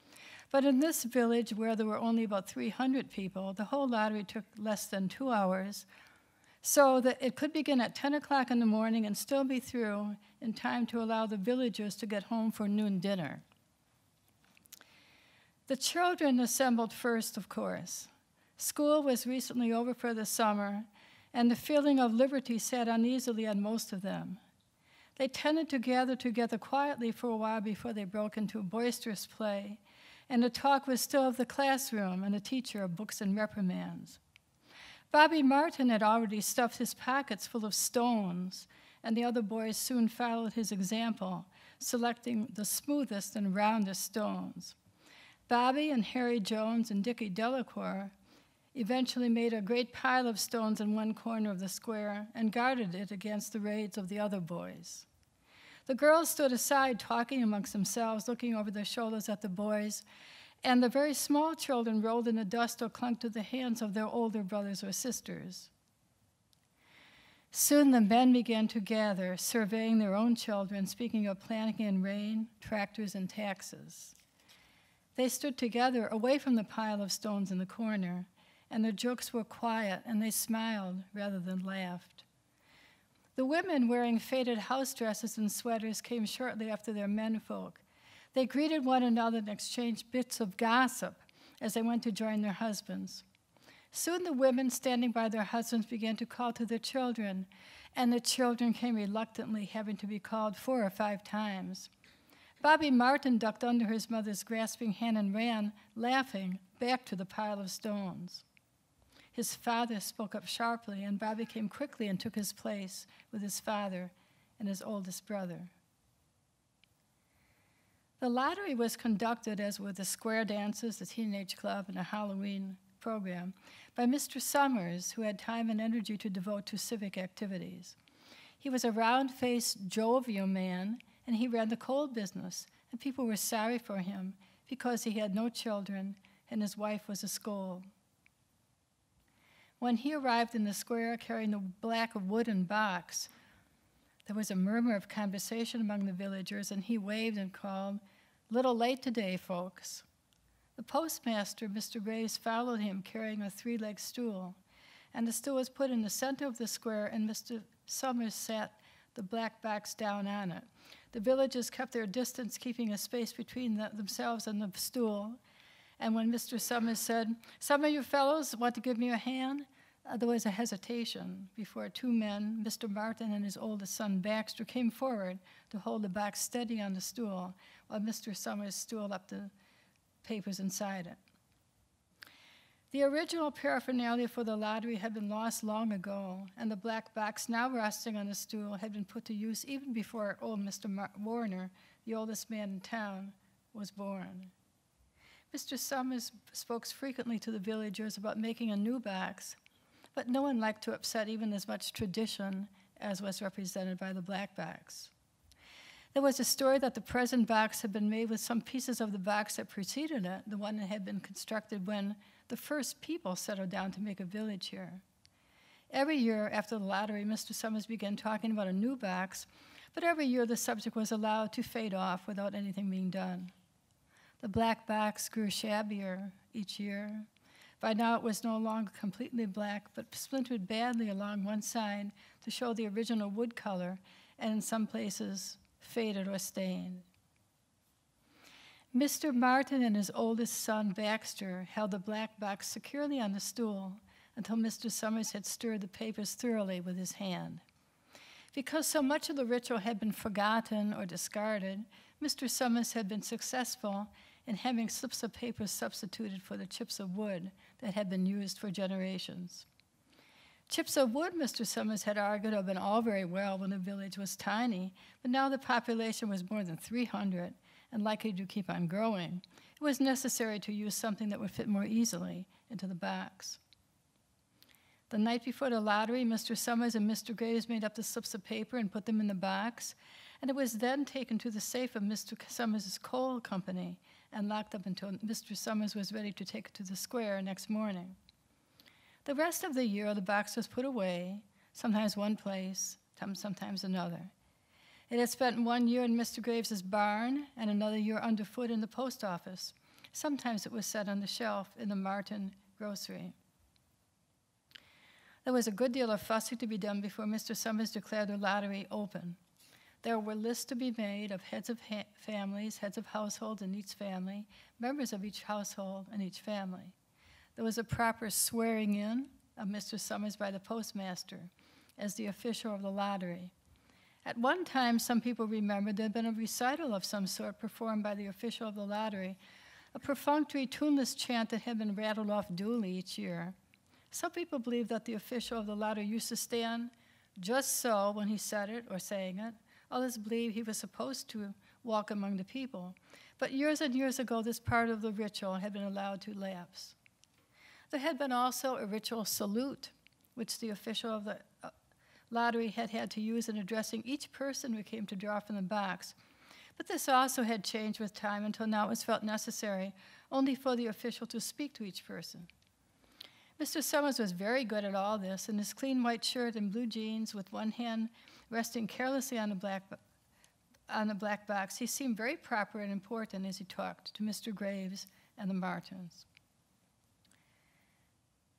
S4: But in this village, where there were only about 300 people, the whole lottery took less than 2 hours, so that it could begin at 10 o'clock in the morning and still be through in time to allow the villagers to get home for noon dinner. The children assembled first, of course. School was recently over for the summer, and the feeling of liberty sat uneasily on most of them. They tended to gather together quietly for a while before they broke into boisterous play, and the talk was still of the classroom and the teacher of books and reprimands. Bobby Martin had already stuffed his pockets full of stones, and the other boys soon followed his example, selecting the smoothest and roundest stones. Bobby and Harry Jones and Dickie Delacour eventually made a great pile of stones in one corner of the square and guarded it against the raids of the other boys. The girls stood aside talking amongst themselves, looking over their shoulders at the boys, and the very small children rolled in the dust or clung to the hands of their older brothers or sisters. Soon the men began to gather, surveying their own children, speaking of planting and rain, tractors, and taxes. They stood together away from the pile of stones in the corner, and their jokes were quiet, and they smiled rather than laughed. The women, wearing faded house dresses and sweaters, came shortly after their menfolk. They greeted one another and exchanged bits of gossip as they went to join their husbands. Soon the women standing by their husbands began to call to their children, and the children came reluctantly, having to be called 4 or 5 times. Bobby Martin ducked under his mother's grasping hand and ran, laughing, back to the pile of stones. His father spoke up sharply, and Bobby came quickly and took his place with his father and his oldest brother. The lottery was conducted, as were the square dances, the teenage club, and a Halloween program, by Mr. Summers, who had time and energy to devote to civic activities. He was a round-faced, jovial man, and he ran the coal business, and people were sorry for him because he had no children and his wife was a scold. When he arrived in the square carrying the black wooden box, there was a murmur of conversation among the villagers, and he waved and called, "Little late today, folks." The postmaster, Mr. Raves, followed him carrying a 3-legged stool, and the stool was put in the center of the square, and Mr. Summers sat the black box down on it. The villagers kept their distance, keeping a space between themselves and the stool, and when Mr. Summers said, "Some of you fellows want to give me a hand?" There was a hesitation before 2 men, Mr. Martin and his oldest son Baxter, came forward to hold the box steady on the stool while Mr. Summers stooled up the papers inside it. The original paraphernalia for the lottery had been lost long ago, and the black box now resting on the stool had been put to use even before old Mr. Warner, the oldest man in town, was born. Mr. Summers spoke frequently to the villagers about making a new box, but no one liked to upset even as much tradition as was represented by the black box. There was a story that the present box had been made with some pieces of the box that preceded it, the one that had been constructed when the first people settled down to make a village here. Every year after the lottery, Mr. Summers began talking about a new box, but every year the subject was allowed to fade off without anything being done. The black box grew shabbier each year. By now it was no longer completely black, but splintered badly along one side to show the original wood color, and in some places faded or stained. Mr. Martin and his oldest son, Baxter, held the black box securely on the stool until Mr. Summers had stirred the papers thoroughly with his hand. Because so much of the ritual had been forgotten or discarded, Mr. Summers had been successful in having slips of paper substituted for the chips of wood that had been used for generations. Chips of wood, Mr. Summers had argued, had been all very well when the village was tiny, but now the population was more than 300 and likely to keep on growing. It was necessary to use something that would fit more easily into the box. The night before the lottery, Mr. Summers and Mr. Graves made up the slips of paper and put them in the box, and it was then taken to the safe of Mr. Summers' coal company and locked up until Mr. Summers was ready to take it to the square next morning. The rest of the year, the box was put away, sometimes one place, sometimes another. It had spent 1 year in Mr. Graves' barn and another year underfoot in the post office. Sometimes it was set on the shelf in the Martin grocery. There was a good deal of fussing to be done before Mr. Summers declared the lottery open. There were lists to be made of heads of families, heads of households in each family, members of each household and each family. There was a proper swearing in of Mr. Summers by the postmaster as the official of the lottery. At one time, some people remembered there had been a recital of some sort performed by the official of the lottery, a perfunctory, tuneless chant that had been rattled off duly each year. Some people believed that the official of the lottery used to stand just so when he said it or sang it. Others believed he was supposed to walk among the people. But years and years ago, this part of the ritual had been allowed to lapse. There had been also a ritual salute, which the official of the lottery had had to use in addressing each person who came to draw from the box. But this also had changed with time until now it was felt necessary only for the official to speak to each person. Mr. Summers was very good at all this. In his clean white shirt and blue jeans, with one hand resting carelessly on the black box, he seemed very proper and important as he talked to Mr. Graves and the Martins.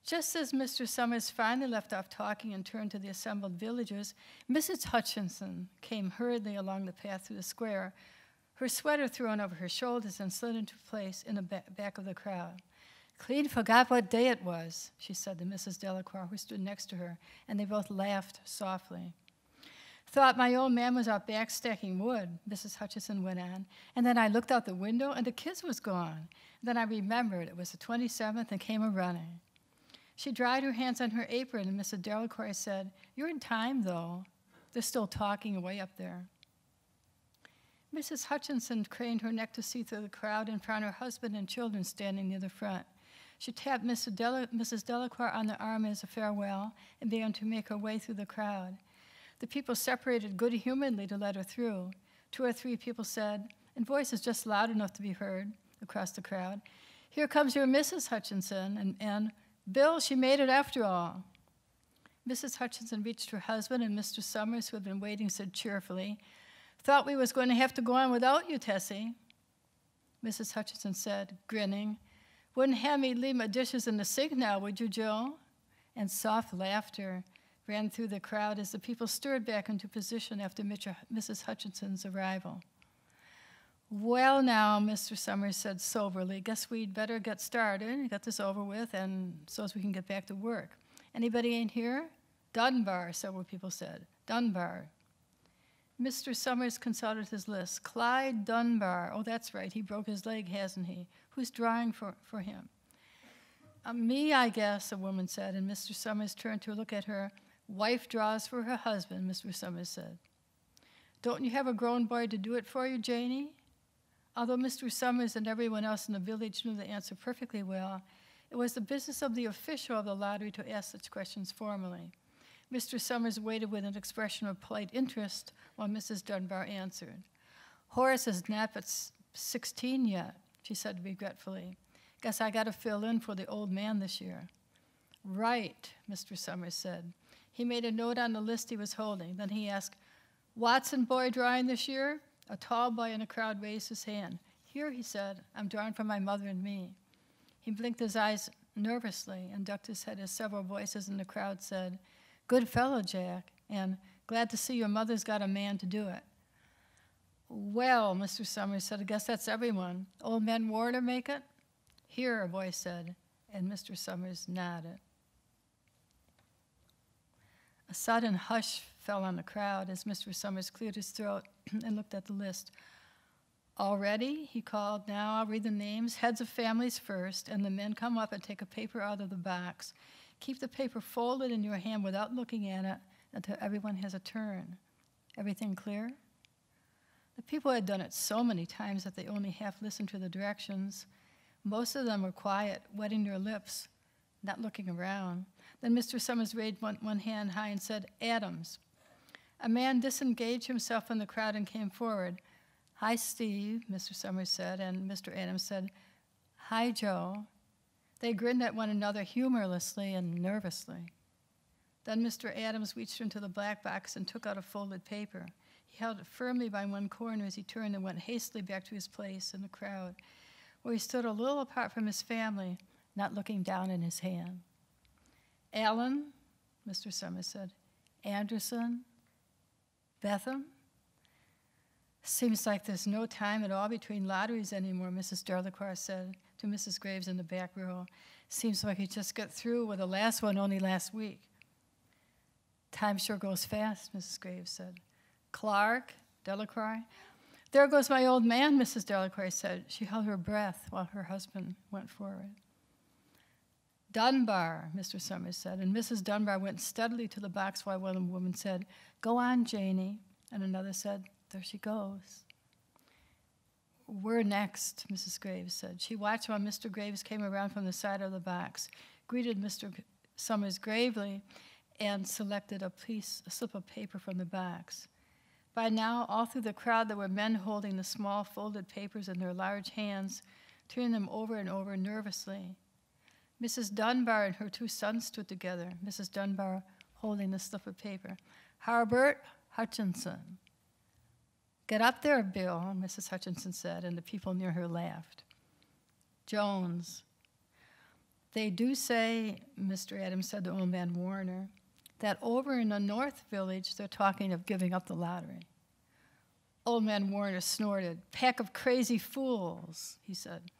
S4: Just as Mr. Summers finally left off talking and turned to the assembled villagers, Mrs. Hutchinson came hurriedly along the path through the square, her sweater thrown over her shoulders and slid into place in the back of the crowd. "Clean forgot what day it was," she said to Mrs. Delacroix, who stood next to her, and they both laughed softly. "Thought my old man was out back stacking wood," Mrs. Hutchinson went on, "and then I looked out the window and the kids was gone. Then I remembered it was the 27th and came a-running." She dried her hands on her apron, and Mrs. Delacroix said, "You're in time, though. They're still talking away up there." Mrs. Hutchinson craned her neck to see through the crowd and found her husband and children standing near the front. She tapped Mrs. Delacroix on the arm as a farewell and began to make her way through the crowd. The people separated good-humoredly to let her through. 2 or 3 people said, in voices just loud enough to be heard across the crowd, "Here comes your Mrs. Hutchinson," and "Bill, she made it after all." Mrs. Hutchinson reached her husband, and Mr. Summers, who had been waiting, said cheerfully, "Thought we was going to have to go on without you, Tessie." Mrs. Hutchinson said, grinning, "Wouldn't have me leave my dishes in the sink now, would you, Joe?" And soft laughter ran through the crowd as the people stirred back into position after Mrs. Hutchinson's arrival. "Well, now," Mr. Summers said soberly, "guess we'd better get started, get this over with, and so as we can get back to work. Anybody ain't here?" "Dunbar," several people said. "Dunbar." Mr. Summers consulted his list. "Clyde Dunbar. Oh, that's right. He broke his leg, hasn't he? Who's drawing for him?" "Me, I guess," a woman said, and Mr. Summers turned to look at her. "Wife draws for her husband," Mr. Summers said. "Don't you have a grown boy to do it for you, Janie?" Although Mr. Summers and everyone else in the village knew the answer perfectly well, it was the business of the official of the lottery to ask such questions formally. Mr. Summers waited with an expression of polite interest while Mrs. Dunbar answered. "Horace is not but 16 yet," she said regretfully. "Guess I got to fill in for the old man this year." "Right," Mr. Summers said. He made a note on the list he was holding. Then he asked, "Watson boy drawing this year?" A tall boy in the crowd raised his hand. "Here," he said, "I'm drawing for my mother and me." He blinked his eyes nervously and ducked his head as several voices in the crowd said, "Good fellow, Jack," and "Glad to see your mother's got a man to do it." "Well," Mr. Summers said, "I guess that's everyone. Old man Warner make it?" "Here," a voice said, and Mr. Summers nodded. A sudden hush fell on the crowd as Mr. Summers cleared his throat and looked at the list. "All ready?" he called. "Now I'll read the names. Heads of families first, and the men come up and take a paper out of the box. Keep the paper folded in your hand without looking at it until everyone has a turn. Everything clear?" The people had done it so many times that they only half listened to the directions. Most of them were quiet, wetting their lips, not looking around. Then Mr. Summers raised one hand high and said, "Adams." A man disengaged himself from the crowd and came forward. "Hi, Steve," Mr. Summers said, and Mr. Adams said, "Hi, Joe." They grinned at one another humorlessly and nervously. Then Mr. Adams reached into the black box and took out a folded paper. He held it firmly by one corner as he turned and went hastily back to his place in the crowd, where he stood a little apart from his family, not looking down in his hand. "Allen," Mr. Summers said. "Anderson, Betham." "Seems like there's no time at all between lotteries anymore," Mrs. Delacroix said to Mrs. Graves in the back row. "Seems like he just got through with the last one only last week." "Time sure goes fast," Mrs. Graves said. "Clark, Delacroix." "There goes my old man," Mrs. Delacroix said. She held her breath while her husband went forward. "Dunbar," Mr. Summers said, and Mrs. Dunbar went steadily to the box while one woman said, "Go on, Janie," and another said, "There she goes." "We're next," Mrs. Graves said. She watched while Mr. Graves came around from the side of the box, greeted Mr. Summers gravely, and selected a slip of paper from the box. By now, all through the crowd, there were men holding the small folded papers in their large hands, turning them over and over nervously. Mrs. Dunbar and her two sons stood together, Mrs. Dunbar holding the slip of paper. "Harbert Hutchinson." "Get up there, Bill," Mrs. Hutchinson said, and the people near her laughed. "Jones." "They do say," Mr. Adams said to old man Warner, "that over in the North Village they're talking of giving up the lottery." Old man Warner snorted. "Pack of crazy fools," he said.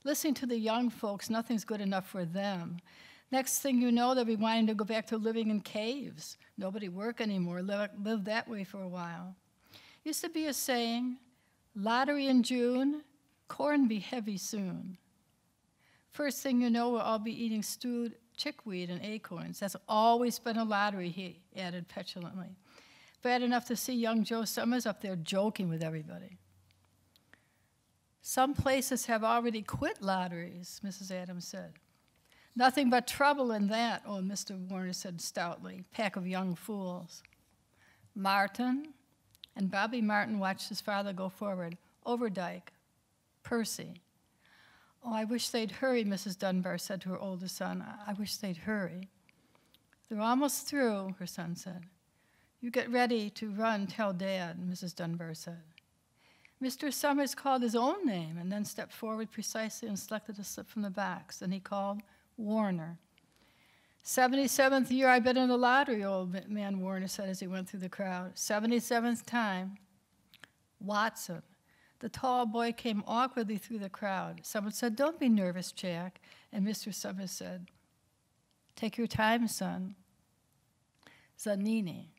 S4: "Listening to the young folks, nothing's good enough for them. Next thing you know, they'll be wanting to go back to living in caves. Nobody work anymore, live that way for a while. Used to be a saying, lottery in June, corn be heavy soon. First thing you know, we'll all be eating stewed chickweed and acorns. That's always been a lottery," he added petulantly. "Bad enough to see young Joe Summers up there joking with everybody." "Some places have already quit lotteries," Mrs. Adams said. "Nothing but trouble in that," old Mr. Warner said stoutly. "Pack of young fools." "Martin," and Bobby Martin watched his father go forward. "Overdyke, Percy." "Oh, I wish they'd hurry," Mrs. Dunbar said to her oldest son. "I wish they'd hurry." "They're almost through," her son said. "You get ready to run, tell Dad," Mrs. Dunbar said. Mr. Summers called his own name and then stepped forward precisely and selected a slip from the box. Then he called Warner. 77th year I've been in the lottery," old man Warner said as he went through the crowd. 77th time. Watson. The tall boy came awkwardly through the crowd. Someone said, "Don't be nervous, Jack." And Mr. Summers said, "Take your time, son." Zanini.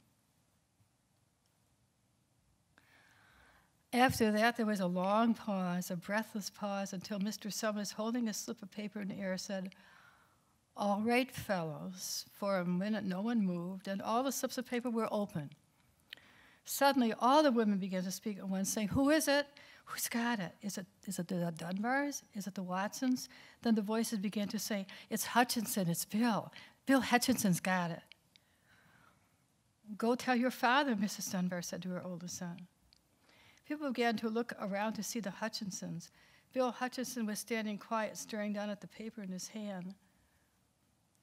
S4: After that, there was a long pause, a breathless pause, until Mr. Summers, holding a slip of paper in the air, said, "All right, fellows." For a minute, no one moved, and all the slips of paper were open. Suddenly, all the women began to speak at once, saying, "Who is it? Who's got it? Is it the Dunbars? Is it the Watsons?" Then the voices began to say, "It's Hutchinson, it's Bill. Bill Hutchinson's got it." "Go tell your father," Mrs. Dunbar said to her oldest son. People began to look around to see the Hutchinsons. Bill Hutchinson was standing quiet, staring down at the paper in his hand.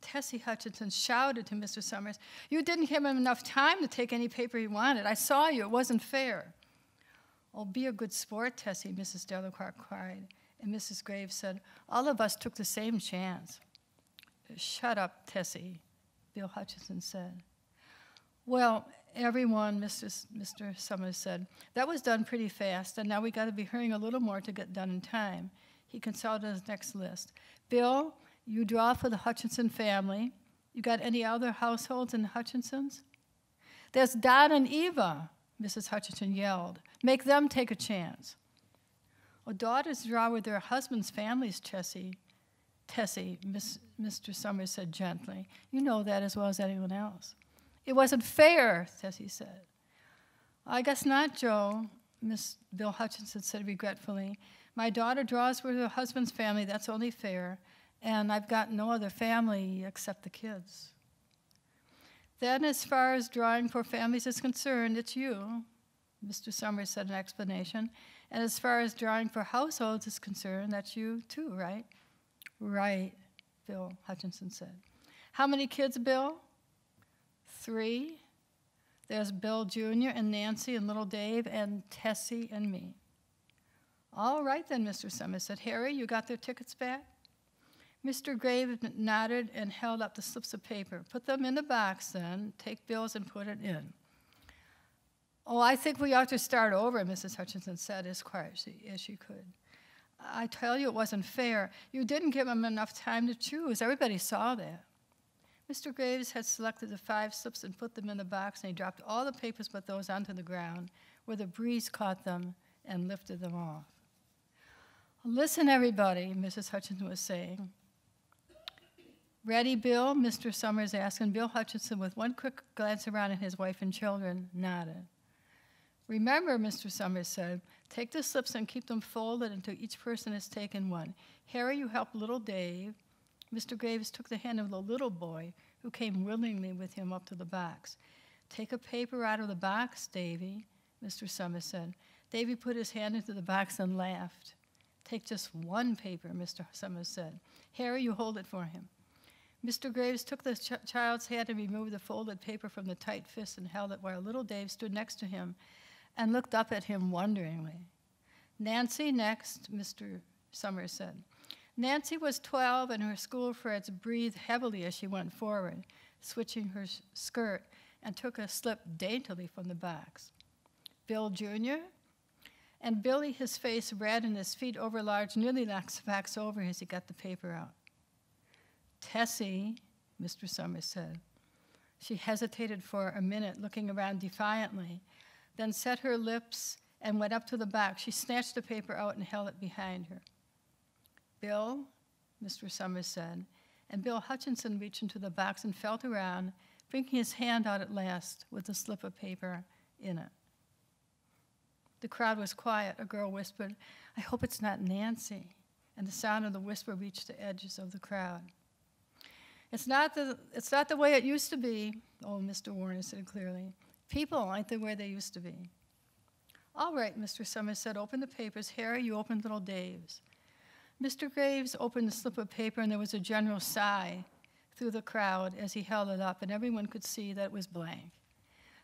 S4: Tessie Hutchinson shouted to Mr. Summers, "You didn't give him enough time to take any paper he wanted. I saw you. It wasn't fair." "Oh, be a good sport, Tessie," Mrs. Delacroix cried. And Mrs. Graves said, "All of us took the same chance." "Shut up, Tessie," Bill Hutchinson said. "Well, everyone," Mr. Summers said, "that was done pretty fast, and now we got to be hurrying a little more to get done in time." He consulted his next list. "Bill, you draw for the Hutchinson family. You got any other households in the Hutchinsons?" "There's Don and Eva," Mrs. Hutchinson yelled. "Make them take a chance." "Well, daughters draw with their husbands' families, Tessie, Mr. Summers said gently. "You know that as well as anyone else." "It wasn't fair," Tessie said. "I guess not, Joe," Bill Hutchinson said regretfully. "My daughter draws with her husband's family. That's only fair. And I've got no other family except the kids." "Then as far as drawing for families is concerned, it's you," Mr. Summers said in explanation. "And as far as drawing for households is concerned, that's you too, right?" "Right," Bill Hutchinson said. "How many kids, Bill?" 3. There's Bill Jr. and Nancy and little Dave and Tessie and me. "All right then," Mr. Summers said. "Harry, you got their tickets back?" Mr. Graves nodded and held up the slips of paper. "Put them in the box then. Take Bill's and put it in." "Oh, I think we ought to start over," Mrs. Hutchinson said as quietly as she could. "I tell you it wasn't fair. You didn't give him enough time to choose. Everybody saw that." Mr. Graves had selected the 5 slips and put them in the box, and he dropped all the papers but those onto the ground, where the breeze caught them and lifted them off. "Listen, everybody," Mrs. Hutchinson was saying. "Ready, Bill?" Mr. Summers asked, and Bill Hutchinson, with one quick glance around at his wife and children, nodded. "Remember," Mr. Summers said, "take the slips and keep them folded until each person has taken one. Harry, you help little Dave." Mr. Graves took the hand of the little boy, who came willingly with him up to the box. "Take a paper out of the box, Davy," Mr. Summers said. Davy put his hand into the box and laughed. "Take just one paper," Mr. Summers said. "Harry, you hold it for him." Mr. Graves took the child's hand and removed the folded paper from the tight fist and held it while little Dave stood next to him and looked up at him wonderingly. "Nancy next," Mr. Summers said. Nancy was 12, and her school friends breathed heavily as she went forward, switching her skirt, and took a slip daintily from the box. "Bill Jr.?" And Billy, his face red and his feet overlarge, nearly knocked wax over as he got the paper out. "Tessie," Mr. Summers said. She hesitated for a minute, looking around defiantly, then set her lips and went up to the box. She snatched the paper out and held it behind her. "Bill," Mr. Summers said, and Bill Hutchinson reached into the box and felt around, bringing his hand out at last with a slip of paper in it. The crowd was quiet. A girl whispered, "I hope it's not Nancy," and the sound of the whisper reached the edges of the crowd. It's not the way it used to be," old Mr. Warner said clearly. "People aren't the way they used to be." "All right," Mr. Summers said, "open the papers. Harry, you open little Dave's." Mr. Graves opened the slip of paper, and there was a general sigh through the crowd as he held it up, and everyone could see that it was blank.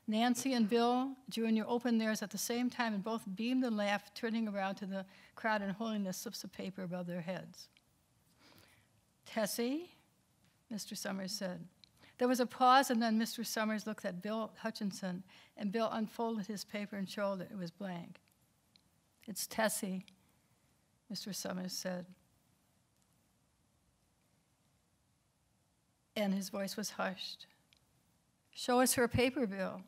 S4: Nancy and Bill Jr. opened theirs at the same time, and both beamed and laughed, turning around to the crowd and holding the slips of paper above their heads. "Tessie," Mr. Summers said. There was a pause, and then Mr. Summers looked at Bill Hutchinson, and Bill unfolded his paper and showed it. It was blank. "It's Tessie," Mr. Summers said. And his voice was hushed. "Show us her paper, Bill."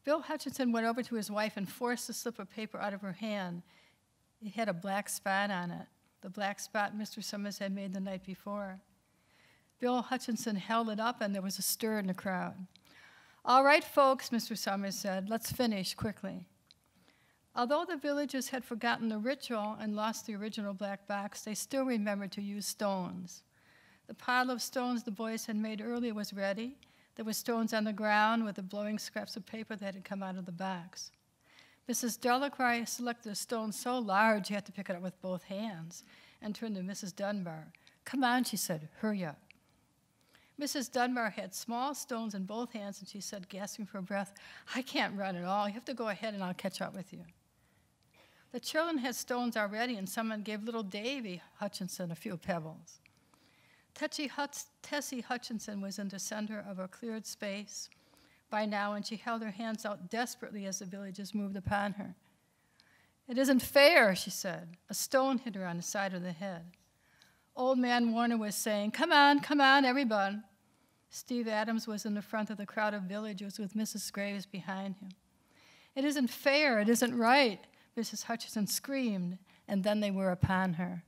S4: Bill Hutchinson went over to his wife and forced the slip of paper out of her hand. It had a black spot on it, the black spot Mr. Summers had made the night before. Bill Hutchinson held it up, and there was a stir in the crowd. "All right, folks," Mr. Summers said, "let's finish quickly." Although the villagers had forgotten the ritual and lost the original black box, they still remembered to use stones. The pile of stones the boys had made earlier was ready. There were stones on the ground with the blowing scraps of paper that had come out of the box. Mrs. Delacroix selected a stone so large you had to pick it up with both hands and turned to Mrs. Dunbar. "Come on," she said, "hurry up." Mrs. Dunbar had small stones in both hands, and she said, gasping for breath, "I can't run at all. You have to go ahead and I'll catch up with you." The children had stones already, and someone gave little Davy Hutchinson a few pebbles. Tessie Hutchinson was in the center of a cleared space by now, and she held her hands out desperately as the villagers moved upon her. "It isn't fair," she said. A stone hit her on the side of the head. Old Man Warner was saying, come on, everyone." Steve Adams was in the front of the crowd of villagers with Mrs. Graves behind him. "It isn't fair, it isn't right," Mrs. Hutchinson screamed, and then they were upon her.